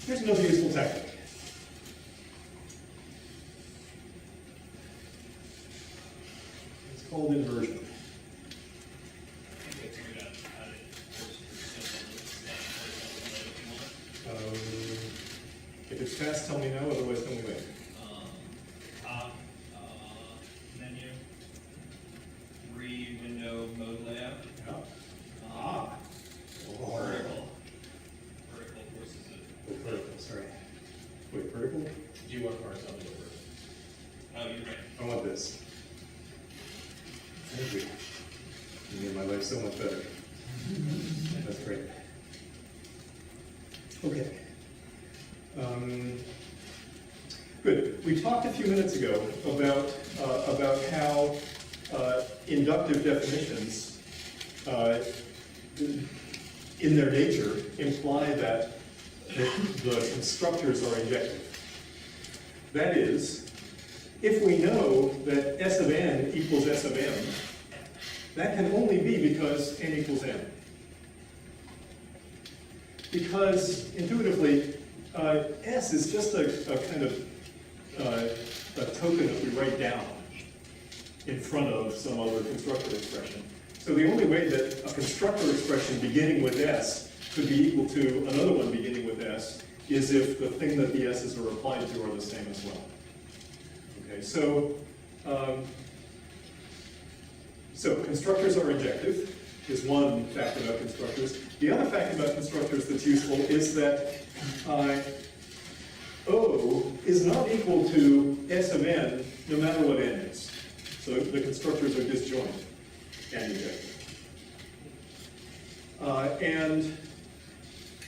Here's another useful tactic. It's called inversion. If it's fast, tell me now, otherwise tell me later. Top menu, window mode layout. Yeah. Vertical. Vertical versus Oh, vertical, sorry. Wait, vertical? Do you want horizontal or vertical? Oh, you're right. I want this. Thank you. You made my life so much better. That's great. Okay. Good. We talked a few minutes ago about how inductive definitions, in their nature, imply that the constructors are injective. That is, if we know that S of n equals S of m, that can only be because n equals m. Because intuitively, S is just a kind of a token that we write down in front of some other constructor expression. So the only way that a constructor expression beginning with S could be equal to another one beginning with S is if the thing that the S's are applied to are the same as well. Okay, so constructors are injective is one fact about constructors. The other fact about constructors that's useful is that O is not equal to S of n no matter what n is. So the constructors are disjoint and injective. And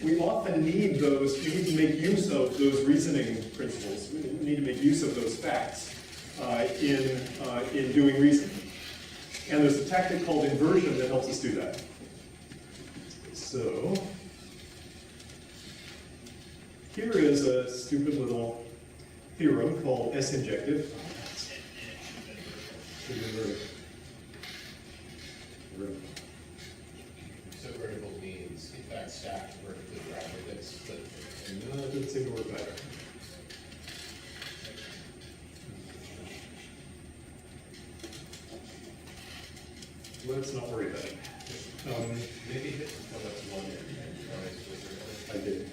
we often need those, we need to make use of those reasoning principles. We need to make use of those facts in doing reasoning. And there's a tactic called inversion that helps us do that. So, here is a stupid little theorem called S injective. So vertical means, in fact, stacked vertically rather than split. No, it didn't seem to work better. Let's not worry about it. Maybe hit that's one area. I did.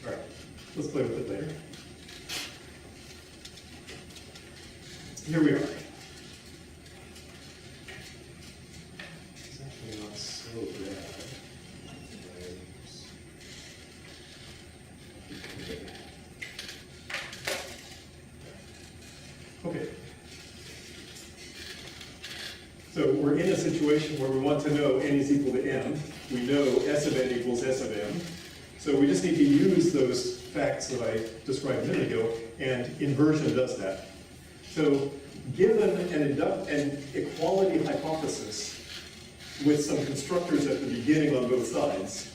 All right, let's play with it later. Here we are. It's actually not so bad. Okay. So we're in a situation where we want to know n is equal to m. We know S of n equals S of m. So we just need to use those facts that I described a minute ago, and inversion does that. So given an equality hypothesis with some constructors at the beginning on both sides,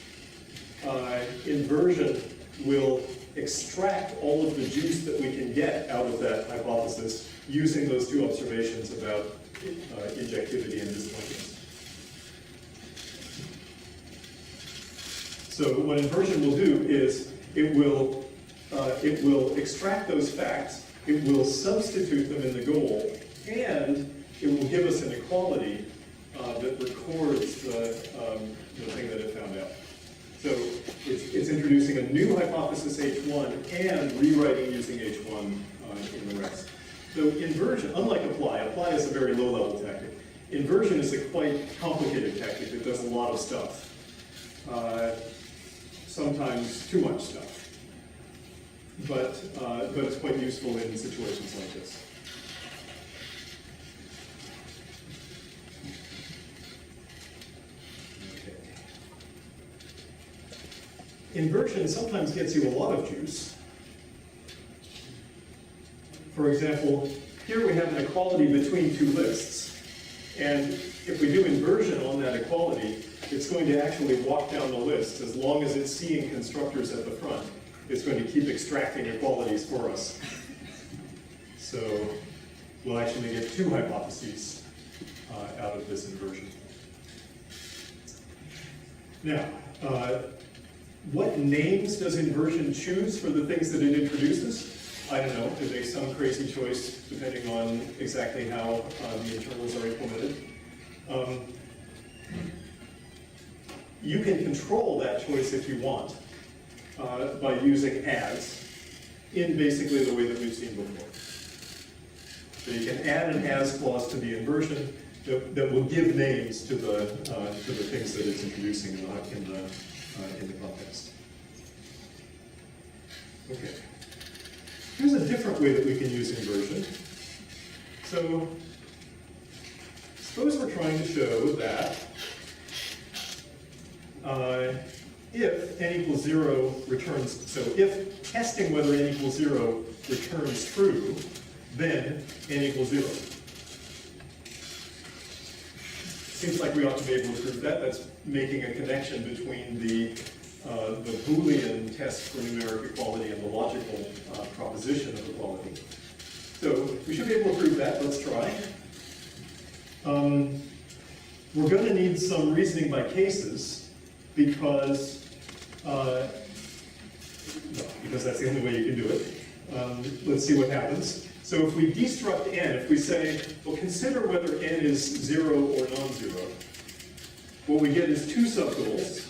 inversion will extract all of the juice that we can get out of that hypothesis using those two observations about injectivity and disjointness. So what inversion will do is it will extract those facts, it will substitute them in the goal, and it will give us an equality that records the thing that it found out. So it's introducing a new hypothesis H1 and rewriting using H1 in the rest. So inversion, unlike apply is a very low-level tactic. Inversion is a quite complicated tactic. It does a lot of stuff. Sometimes too much stuff. But it's quite useful in situations like this. Inversion sometimes gets you a lot of juice. For example, here we have an equality between two lists. And if we do inversion on that equality, it's going to actually walk down the list. As long as it's seeing constructors at the front, it's going to keep extracting equalities for us. So we'll actually get two hypotheses out of this inversion. Now, what names does inversion choose for the things that it introduces? I don't know. It makes some crazy choice depending on exactly how the internals are implemented. You can control that choice if you want by using as in basically the way that we've seen before. So you can add an as clause to the inversion that will give names to the things that it's introducing in the context. Okay. Here's a different way that we can use inversion. So suppose we're trying to show that if n equals 0 returns, so if testing whether n equals 0 returns true, then n equals 0. Seems like we ought to be able to prove that. That's making a connection between the Boolean test for numeric equality and the logical proposition of equality. So we should be able to prove that. Let's try. We're going to need some reasoning by cases because that's the only way you can do it. Let's see what happens. So if we destruct n, if we say, well, consider whether n is 0 or non-zero, what we get is two subgoals.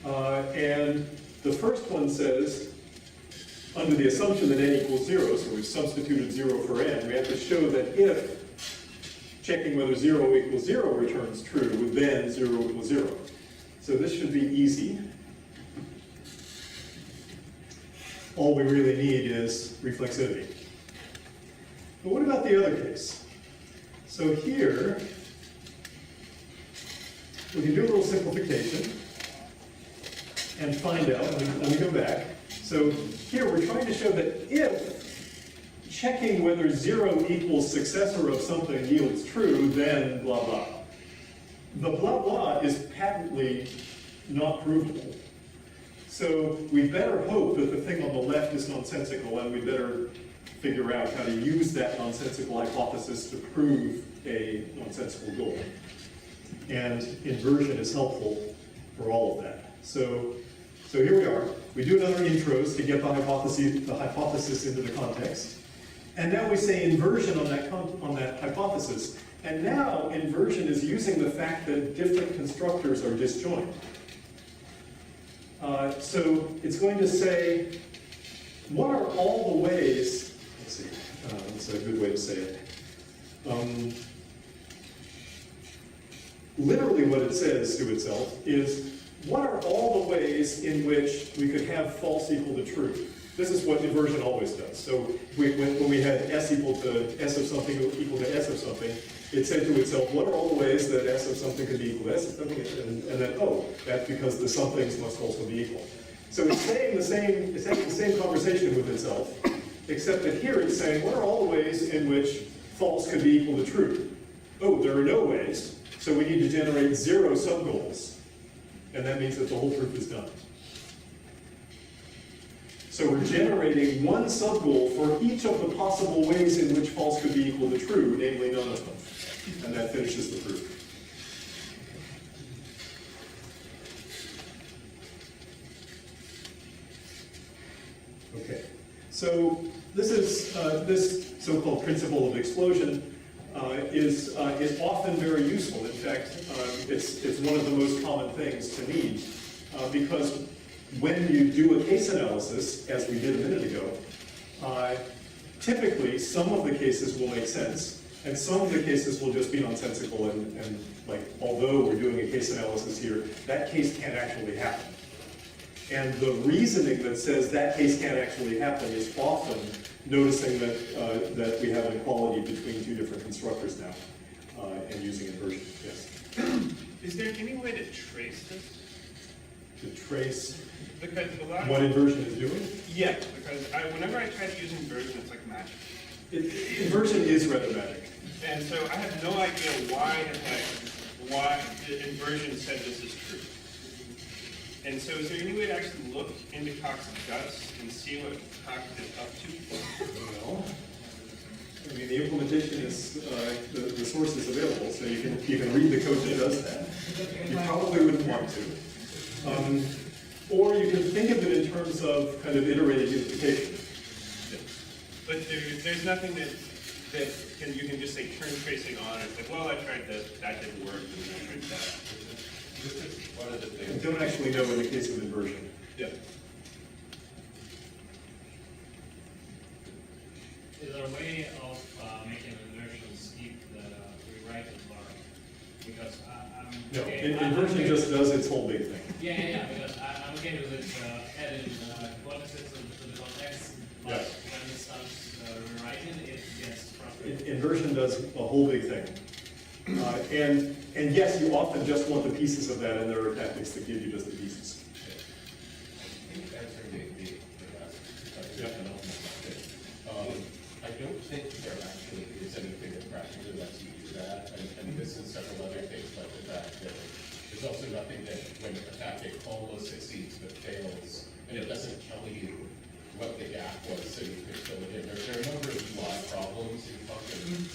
And the first one says, under the assumption that n equals 0, so we've substituted 0 for n, we have to show that if checking whether 0 equals 0 returns true, then 0 equals 0. So this should be easy. All we really need is reflexivity. But what about the other case? So here, we can do a little simplification and find out, let me go back. So here we're trying to show that if checking whether 0 equals successor of something yields true, then blah blah. The blah blah is patently not provable. So we better hope that the thing on the left is nonsensical, and we better figure out how to use that nonsensical hypothesis to prove a nonsensical goal. And inversion is helpful for all of that. So here we are. We do another intros to get the hypothesis into the context. And now we say inversion on that hypothesis. And now inversion is using the fact that different constructors are disjoint. So it's going to say, what are all the ways, let's see, that's a good way to say it. Literally what it says to itself is, what are all the ways in which we could have false equal to true? This is what inversion always does. So when we had s equal to s of something equal to s of something, it said to itself, what are all the ways that s of something could be equal to s of something? And then, oh, that's because the somethings must also be equal. So it's saying it's having the same conversation with itself, except that here it's saying, what are all the ways in which false could be equal to true? Oh, there are no ways, so we need to generate 0 subgoals. And that means that the whole proof is done. So we're generating one subgoal for each of the possible ways in which false could be equal to true, namely none of them. And that finishes the proof. Okay, so this so-called principle of explosion is often very useful. In fact, it's one of the most common things to need because when you do a case analysis, as we did a minute ago, typically some of the cases will make sense, and some of the cases will just be nonsensical and like, although we're doing a case analysis here, that case can't actually happen. And the reasoning that says that case can't actually happen is often noticing that, that we have an equality between two different constructors now, and using inversion, yes. Is there any way to trace this? To trace Because a lot of... what inversion is doing? Yeah, because whenever I try to use inversion, it's like magic. Inversion is rather magic. And so I have no idea why the inversion said this is true. And so is there any way to actually look into Cox's guts and see what Cox is up to? Well, I mean, the implementation is, the source is available, so you can read the code that does that. You probably wouldn't want to. Or you can think of it in terms of kind of iterated unification. But there's nothing that you can just say turn tracing on. It's like, well, I tried this, that didn't work, and then I tried that. This is one of the I things. don't actually know in the case of inversion. Yeah. Is there a way of making an inversion skip the rewriting bar? Because I'm No, okay, inversion just does its whole big thing. Yeah, because I'm okay with it adding hypotheses to the context, but Yeah. when it starts rewriting, it gets frustrating. Inversion does a whole big thing. And yes, you often just want the pieces of that, and there are tactics that give you just the pieces. I think answering the last question, Yeah. I don't think there actually is anything that practically lets you do that, and this is several other things like the fact that there's also nothing that when a tactic almost succeeds but fails, and it doesn't tell you what the gap was so you could fill it in. There are a number of UI problems in function.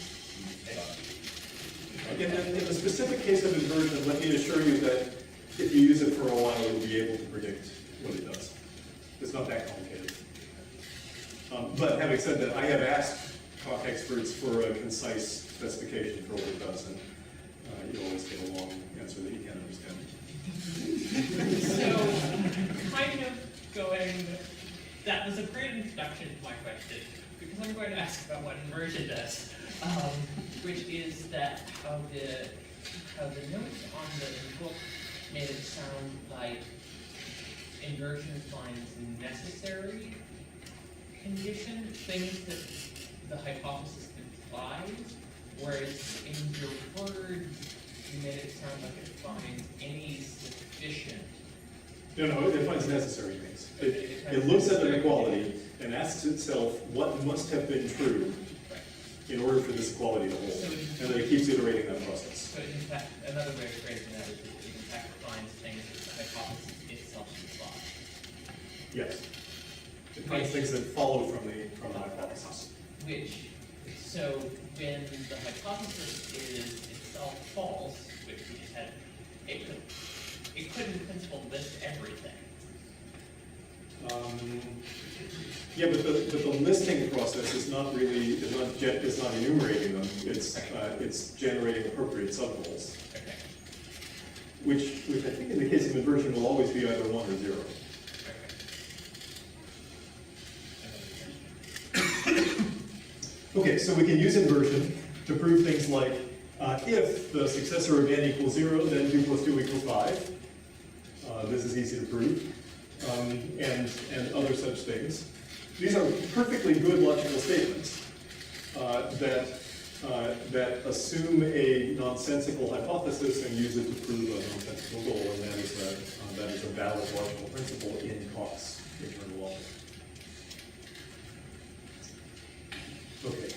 In the specific case of inversion, let me assure you that if you use it for a while, you'll be able to predict what it does. It's not that complicated. But having said that, I have asked Coq experts for a concise specification for what it does, and you always get a long answer that you can't understand. So, kind of going, that was a great introduction to my question, because I'm going to ask about what inversion does, which is that how the notes on the book made it sound like inversion finds necessary condition, things that the hypothesis implies, whereas in your words, you made it sound like it finds any sufficient. No, it finds necessary things. It looks at the equality and asks itself what must have been true in order for this equality to hold, and then it keeps iterating that process. So in fact, another way of phrasing that is it in fact finds things that the hypothesis itself implies. Yes. It finds things that follow from the hypothesis. Which, so when the hypothesis is itself false, which we just had, it could in principle list everything. Yeah, but the listing process is not really, is not enumerating them. It's generating appropriate subgoals. Okay. Which I think in the case of inversion will always be either 1 or 0. Okay, so we can use inversion to prove things like if the successor of n equals 0, then 2 plus 2 equals 5. This is easy to prove. And other such things. These are perfectly good logical statements that assume a nonsensical hypothesis and use it to prove a nonsensical goal, and that is a valid logical principle in Cox internal logic. Okay.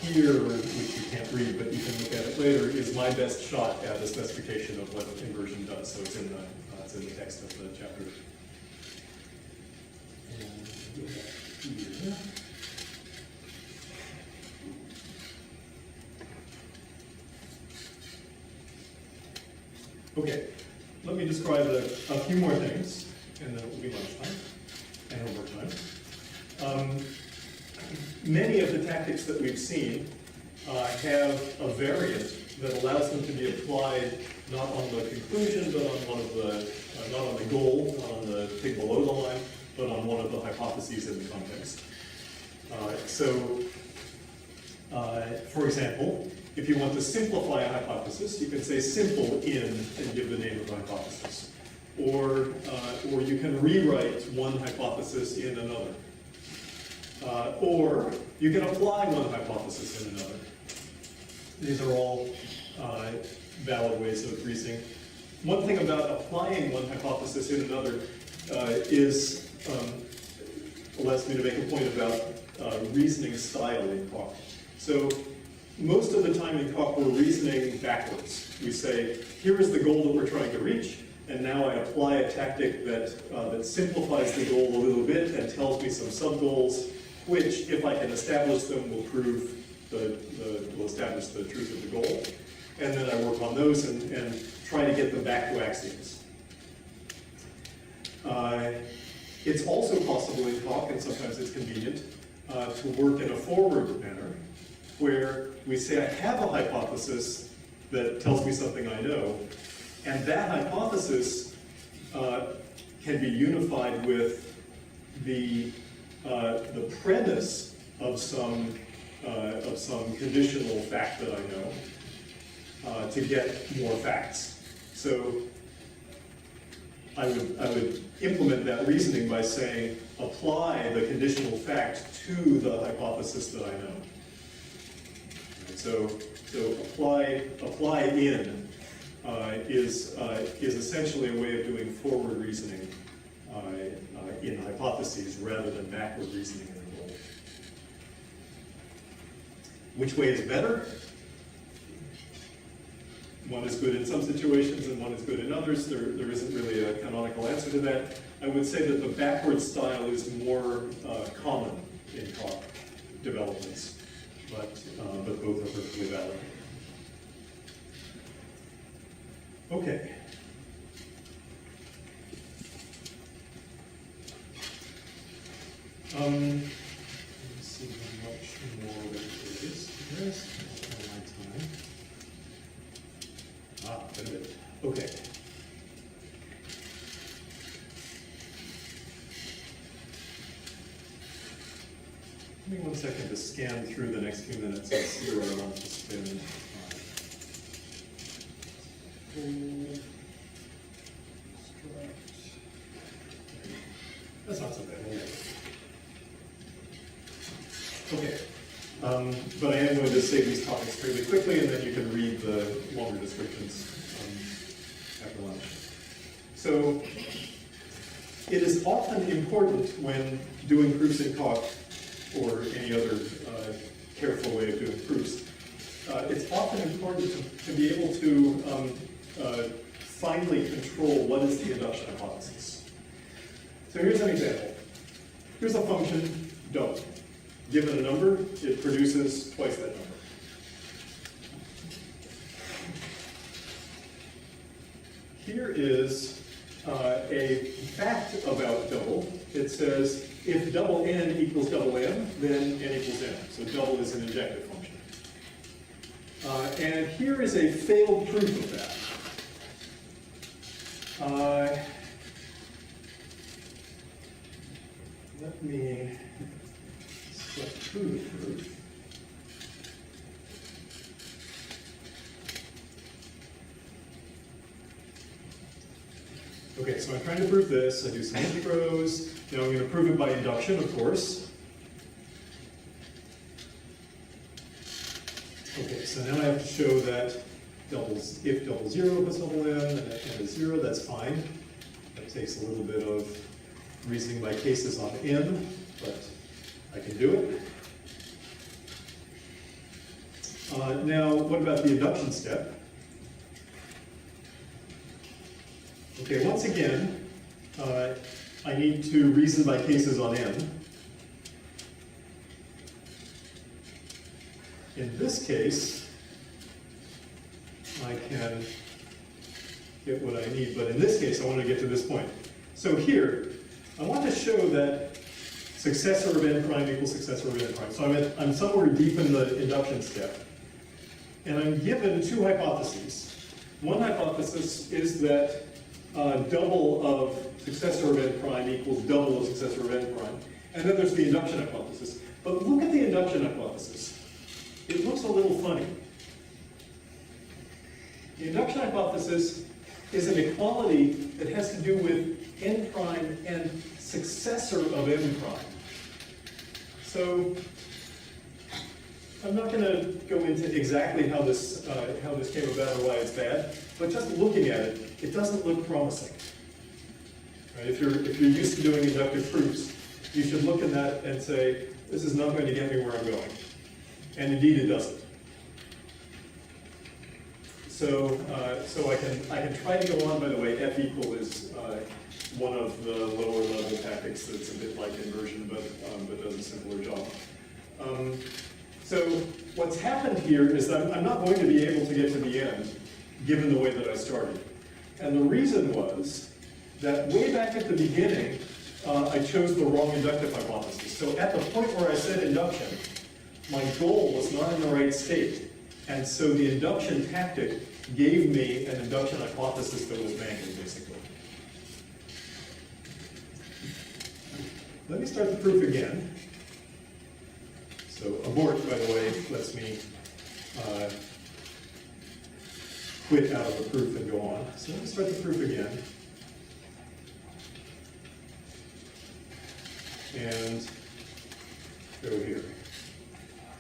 Here, which you can't read, but you can look at it later, is my best shot at a specification of what inversion does. So it's in the text of the chapter. go back here. Okay, let me describe a few more things, and then it will be lunchtime and homework time. Many of the tactics that we've seen have a variant that allows them to be applied not on the conclusion, but on one of the, not on the goal, not on the thing below the line, but on one of the hypotheses in the context. For example, if you want to simplify a hypothesis, you can say simple in and give the name of the hypothesis. Or you can rewrite one hypothesis in another. Or you can apply one hypothesis in another. These are all valid ways of reasoning. One thing about applying one hypothesis in another allows me to make a point about reasoning style in Coq. So most of the time in Coq, we're reasoning backwards. We say, here is the goal that we're trying to reach, and now I apply a tactic that simplifies the goal a little bit and tells me some sub-goals, which, if I can establish them, will prove will establish the truth of the goal. And then I work on those and try to get them back to axioms. It's also possible in Coq, and sometimes it's convenient, to work in a forward manner, where we say I have a hypothesis that tells me something I know, and that hypothesis can be unified with the premise of some conditional fact that I know to get more facts. So I would implement that reasoning by saying apply the conditional fact to the hypothesis that I know. So apply in is essentially a way of doing forward reasoning in hypotheses rather than backward reasoning in a goal. Which way is better? One is good in some situations and one is good in others. There isn't really a canonical answer to that. I would say that the backward style is more common in Coq developments, but both are perfectly valid. Okay. Let me see how much more there is. There's my time. Quite a bit. Okay. Give me 1 second to scan through the next few minutes and see where I want to spend time. That's not so bad. Okay. But I am going to say these topics fairly quickly, and then you can read the longer descriptions after lunch. So, it is often important when doing proofs in Coq, or any other careful way of doing proofs, it's often important to be able to finely control what is the induction hypothesis. So here's an example. Here's a function, don't. Given a number, it produces twice that number. Here is a fact about double. It says if double n equals double m, then n equals m. So double is an injective function. And here is a failed proof of that. Let me step through the proof. Okay, so I'm trying to prove this. I do some intros. Now I'm going to prove it by induction, of course. Okay, so now I have to show that if double zero plus double n, and n is 0, that's fine. That takes a little bit of reasoning by cases on n, but I can do it. Now, what about the induction step? Okay, once again, I need to reason by cases on n. in this case, I can get what I need, but in this case, I want to get to this point. So here, I want to show that successor of n prime equals successor of n prime. So I'm somewhere deep in the induction step, and I'm given two hypotheses. One hypothesis is that double of successor of n prime equals double of successor of n prime. And then there's the induction hypothesis. But look at the induction hypothesis. It looks a little funny. The induction hypothesis is an equality that has to do with n prime and successor of n prime. So I'm not going to go into exactly how this came about or why it's bad, but just looking at it, it doesn't look promising. Right? If you're used to doing inductive proofs, you should look at that and say, this is not going to get me where I'm going. And indeed it doesn't. So I can try to go on. By the way, F equal is one of the lower level tactics that's a bit like inversion, but does a simpler job. So what's happened here is that I'm not going to be able to get to the end, given the way that I started. And the reason was that way back at the beginning, I chose the wrong inductive hypothesis. So at the point where I said induction, my goal was not in the right state. And so the induction tactic gave me an induction hypothesis that was mangled, basically. Let me start the proof again. So abort, by the way, lets me quit out of the proof and go on. So let me start the proof again. And go here.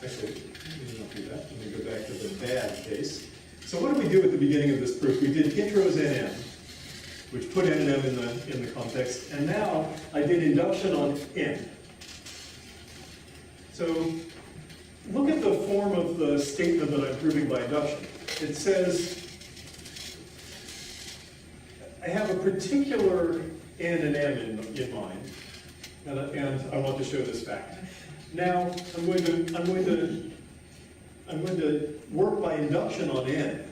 Actually, let me not do that. Let me go back to the bad case. So what did we do at the beginning of this proof? We did intros NM, which put N and M in the context, and now I did induction on N. So look at the form of the statement that I'm proving by induction. It says, I have a particular N and M in mind, and I want to show this fact. Now I'm going to work by induction on N,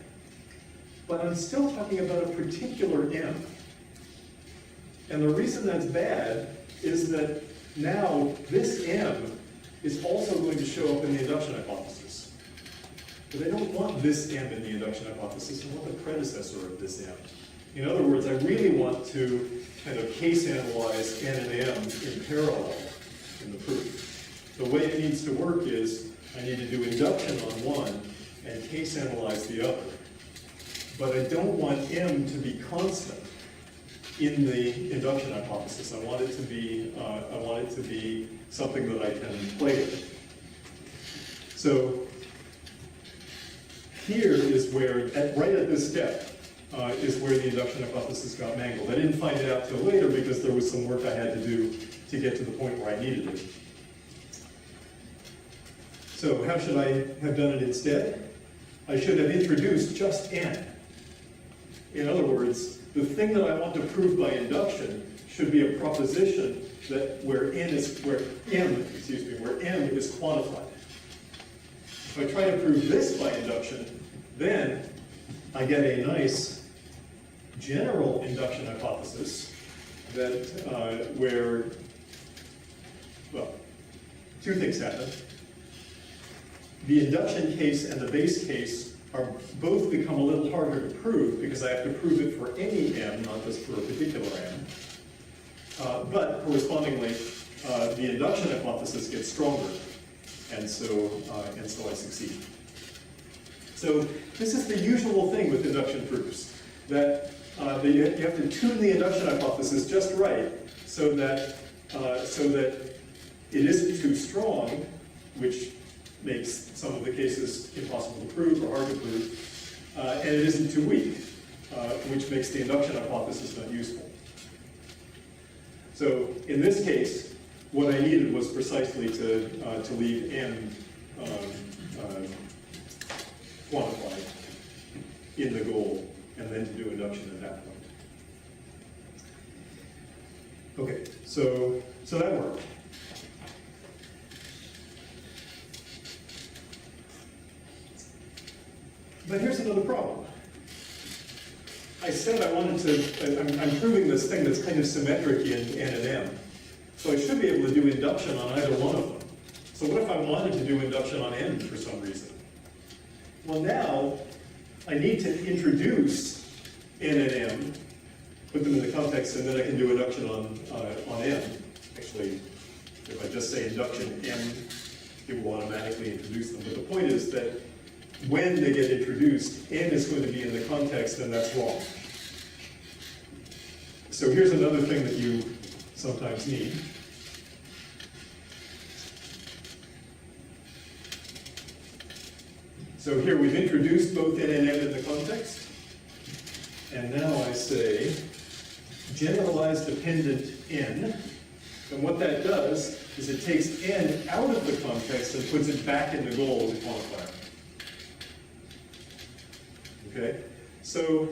but I'm still talking about a particular M. And the reason that's bad is that now this M is also going to show up in the induction hypothesis. But I don't want this M in the induction hypothesis, I want the predecessor of this M. In other words, I really want to kind of case analyze N and M in parallel in the proof. The way it needs to work is I need to do induction on one and case analyze the other. But I don't want M to be constant in the induction hypothesis. I want it to be something that I can play with. So here is where, right at this step, is where the induction hypothesis got mangled. I didn't find it out till later because there was some work I had to do to get to the point where I needed it. So how should I have done it instead? I should have introduced just N. In other words, the thing that I want to prove by induction should be a proposition that where M is quantified. If I try to prove this by induction, then I get a nice general induction hypothesis that where, well, two things happen. The induction case and the base case are both become a little harder to prove because I have to prove it for any M, not just for a particular M. But correspondingly, the induction hypothesis gets stronger, and so I succeed. So this is the usual thing with induction proofs, that you have to tune the induction hypothesis just right so that it isn't too strong, which makes some of the cases impossible to prove or hard to prove, and it isn't too weak, which makes the induction hypothesis not useful. So in this case, what I needed was precisely to leave M quantified in the goal, and then to do induction at that point. Okay, so that worked. But here's another problem. I said I wanted to, I'm proving this thing that's kind of symmetric in N and M. So I should be able to do induction on either one of them. So what if I wanted to do induction on N for some reason? Well, now I need to introduce N and M, put them in the context, and then I can do induction on N. Actually, if I just say induction M, it will automatically introduce them. But the point is that when they get introduced, N is going to be in the context, and that's wrong. So here's another thing that you sometimes need. So here we've introduced both N and M in the context. And now I say generalized dependent N. And what that does is it takes N out of the context and puts it back in the goal as a quantifier. Okay? So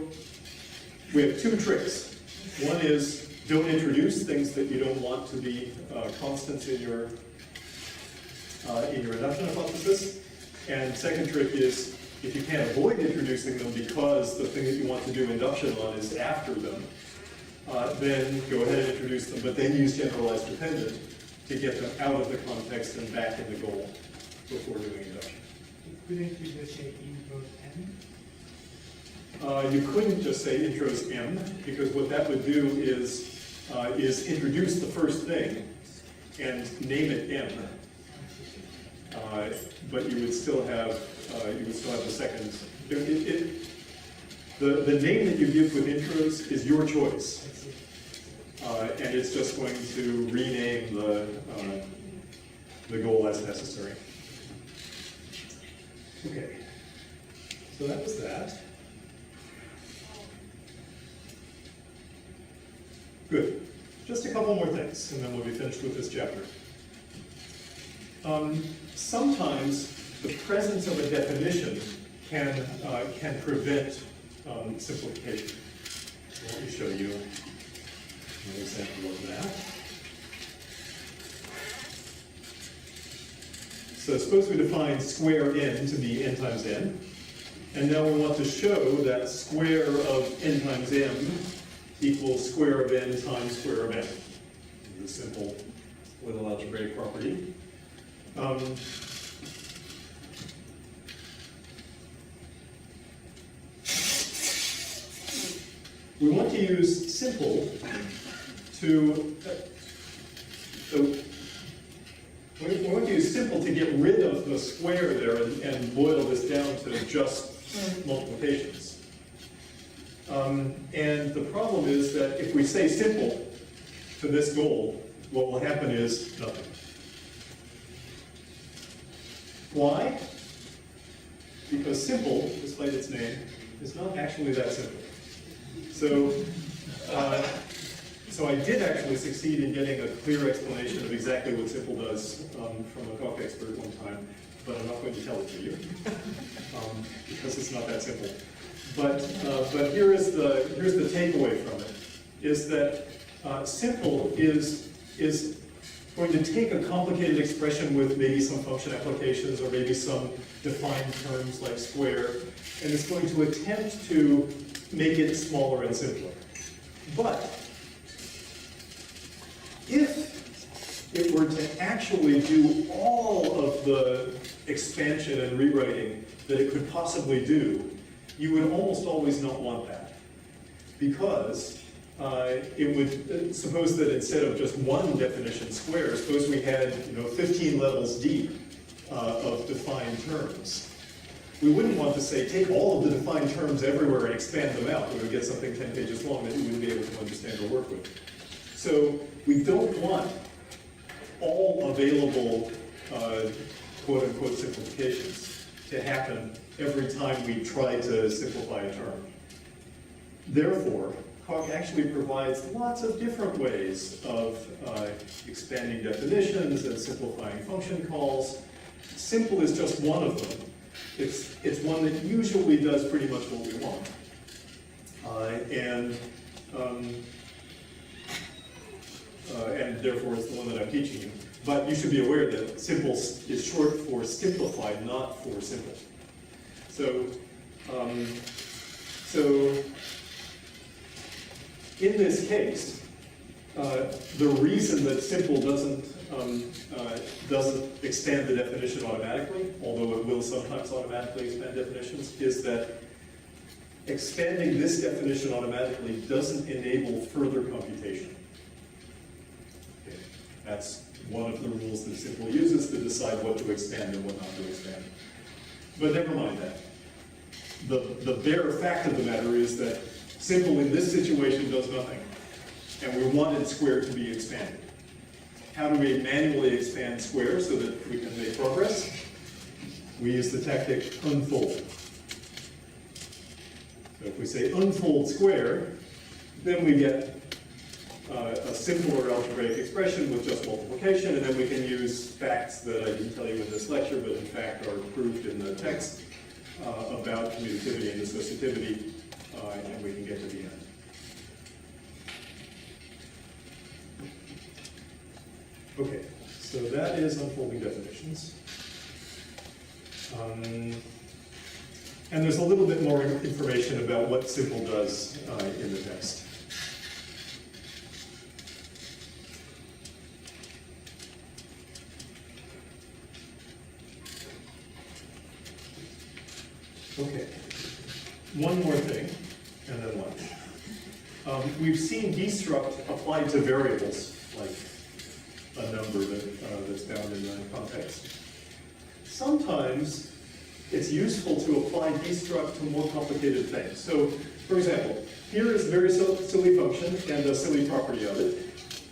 we have two tricks. One is don't introduce things that you don't want to be constants in your induction hypothesis. And second trick is, if you can't avoid introducing them because the thing that you want to do induction on is after them, then go ahead and introduce them, but then use generalized dependent to get them out of the context and back in the goal before doing induction. Couldn't you just say intros M? You couldn't just say intros M, because what that would do is introduce the first thing and name it M. But you would still have the second. The name that you give with intros is your choice, and it's just going to rename the goal as necessary. Okay, so that was that. Good. Just a couple more things, and then we'll be finished with this chapter. Sometimes the presence of a definition can prevent simplification. So let me show you an example of that. So suppose we define square n to be n times n, and now we want to show that square of n times m equals square of n times square of n. This is a simple little algebraic property. We want to use simple to we want to use simple to get rid of the square there and boil this down to just multiplications. And the problem is that if we say simple to this goal, what will happen is nothing. Why? Because simple, despite its name, is not actually that simple. So, so I did actually succeed in getting a clear explanation of exactly what simple does from a Coq expert at one time, but I'm not going to tell it to you because it's not that simple. But here's the takeaway from it: is that simple is going to take a complicated expression with maybe some function applications or maybe some defined terms like square, and it's going to attempt to make it smaller and simpler. But if it were to actually do all of the expansion and rewriting that it could possibly do, you would almost always not want that. Because it would, suppose that instead of just one definition square, suppose we had 15 levels deep of defined terms. We wouldn't want to say, take all of the defined terms everywhere and expand them out. We would get something 10 pages long that you wouldn't be able to understand or work with. So we don't want all available quote-unquote simplifications to happen every time we try to simplify a term. Therefore, Coq actually provides lots of different ways of expanding definitions and simplifying function calls. Simple is just one of them. It's one that usually does pretty much what we want. And therefore it's the one that I'm teaching you. But you should be aware that simple is short for simplified, not for simple. So So in this case, the reason that simple doesn't expand the definition automatically, although it will sometimes automatically expand definitions, is that expanding this definition automatically doesn't enable further computation. Okay. That's one of the rules that simple uses to decide what to expand and what not to expand. But never mind that. The bare fact of the matter is that simple in this situation does nothing, and we wanted square to be expanded. How do we manually expand square so that we can make progress? We use the tactic unfold. So if we say unfold square, then we get a simpler algebraic expression with just multiplication, and then we can use facts that I didn't tell you in this lecture, but in fact are proved in the text about commutativity and associativity, and we can get to the end. Okay, so that is unfolding definitions. And there's a little bit more information about what simple does in the text. Okay, one more thing, and then lunch. We've seen Destruct applied to variables, like a number that's found in the context. Sometimes it's useful to apply Destruct to more complicated things. So, for example, here is a very silly function and a silly property of it.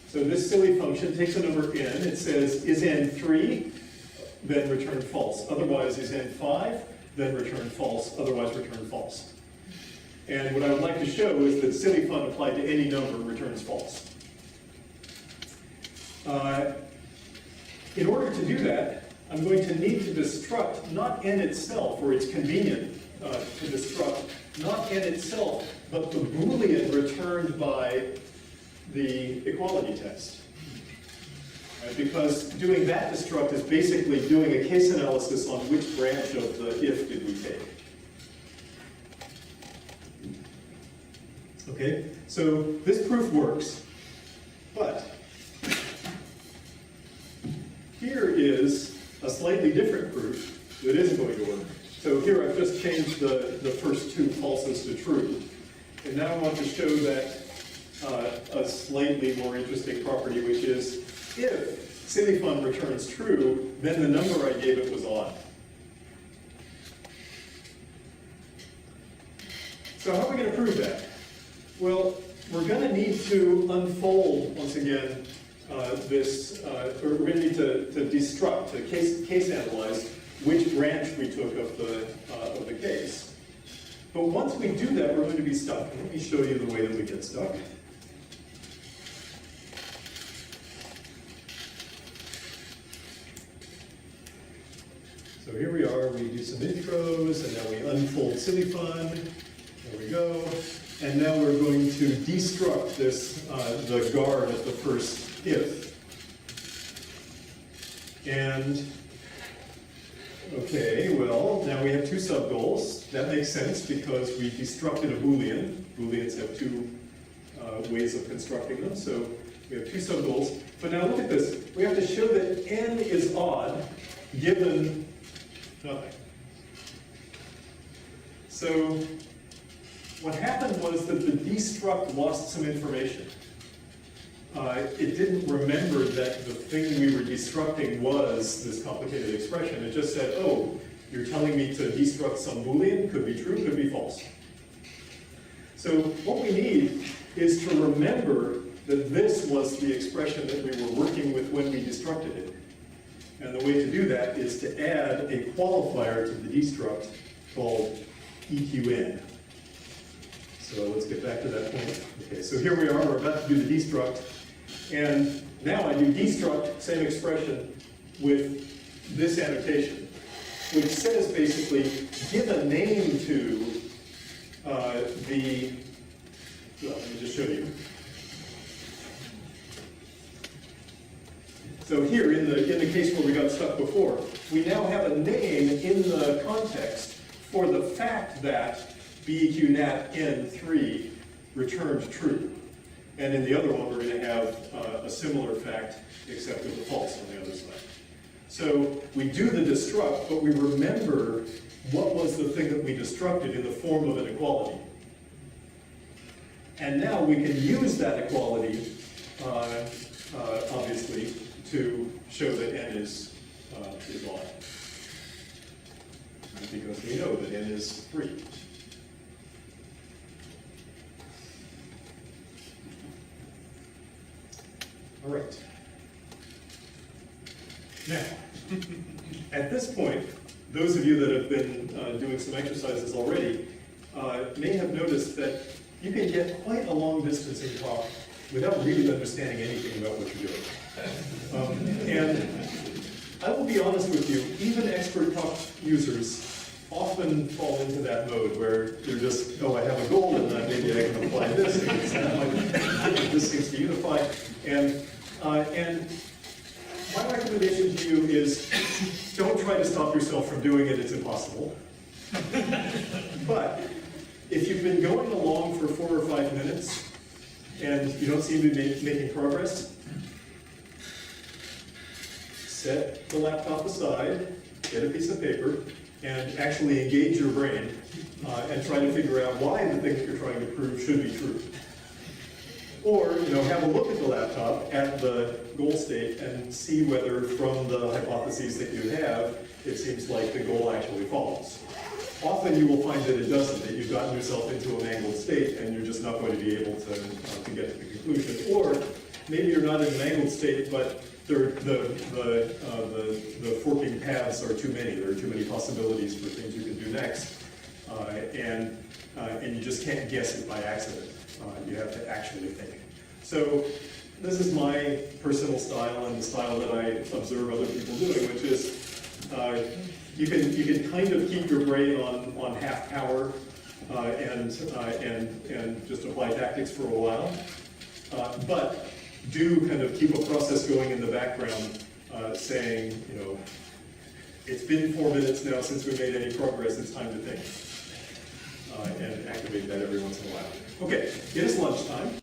So this silly function takes a number n, it says, is n 3, then return false. Otherwise, is n 5, then return false, otherwise return false. And what I would like to show is that silly fun applied to any number returns false. In order to do that, I'm going to need to destruct not n itself, or it's convenient to destruct not n itself, but the Boolean returned by the equality test. Right? Because doing that destruct is basically doing a case analysis on which branch of the if did we take. Okay, so this proof works, but here is a slightly different proof that isn't going to work. So here I've just changed the first two falses to true. And now I want to show that a slightly more interesting property, which is if silly fun returns true, then the number I gave it was odd. So how are we going to prove that? Well, we're going to need to unfold, once again, we're going to need to destruct, to case analyze which branch we took of the case. But once we do that, we're going to be stuck. Let me show you the way that we get stuck. So here we are, we do some intros, and now we unfold silly fun. There we go. And now we're going to destruct this, the guard at the first if. And, okay, well, now we have two sub-goals. That makes sense because we destructed a Boolean. Booleans have two ways of constructing them, so we have two sub-goals. But now look at this. We have to show that n is odd given nothing. So what happened was that the destruct lost some information. It didn't remember that the thing we were destructing was this complicated expression. It just said, oh, you're telling me to destruct some Boolean, could be true, could be false. So what we need is to remember that this was the expression that we were working with when we destructed it. And the way to do that is to add a qualifier to the destruct called EQN. So let's get back to that point. Okay, so here we are, we're about to do the destruct. And now I do destruct, same expression, with this annotation, which says basically, give a name to well, let me just show you. So here, in the case where we got stuck before, we now have a name in the context for the fact that BEQ nat n3 returned true. And in the other one, we're going to have a similar fact, except with a false on the other side. So we do the destruct, but we remember what was the thing that we destructed in the form of an equality. And now we can use that equality, obviously, to show that n is odd. Because we know that n is 3. All right. Now, at this point, those of you that have been doing some exercises already may have noticed that you can get quite a long distance in talk without really understanding anything about what you're doing. And I will be honest with you, even expert talk users often fall into that mode where they're just, oh, I have a goal and maybe I can apply this, and this seems to unify. And my recommendation to you is don't try to stop yourself from doing it, it's impossible. But if you've been going along for 4 or 5 minutes and you don't seem to be making progress, set the laptop aside, get a piece of paper, and actually engage your brain and try to figure out why the thing that you're trying to prove should be true. Or, have a look at the laptop at the goal state and see whether from the hypotheses that you have, it seems like the goal actually follows. Often you will find that it doesn't, that you've gotten yourself into a mangled state and you're just not going to be able to get to the conclusion. Or maybe you're not in a mangled state, but the forking paths are too many. There are too many possibilities for things you can do next. And you just can't guess it by accident. You have to actually think. So this is my personal style and the style that I observe other people doing, which is you can kind of keep your brain on half power and just apply tactics for a while, but do kind of keep a process going in the background, saying, it's been 4 minutes now since we made any progress. It's time to think. And activate that every once in a while. Okay, it is lunchtime.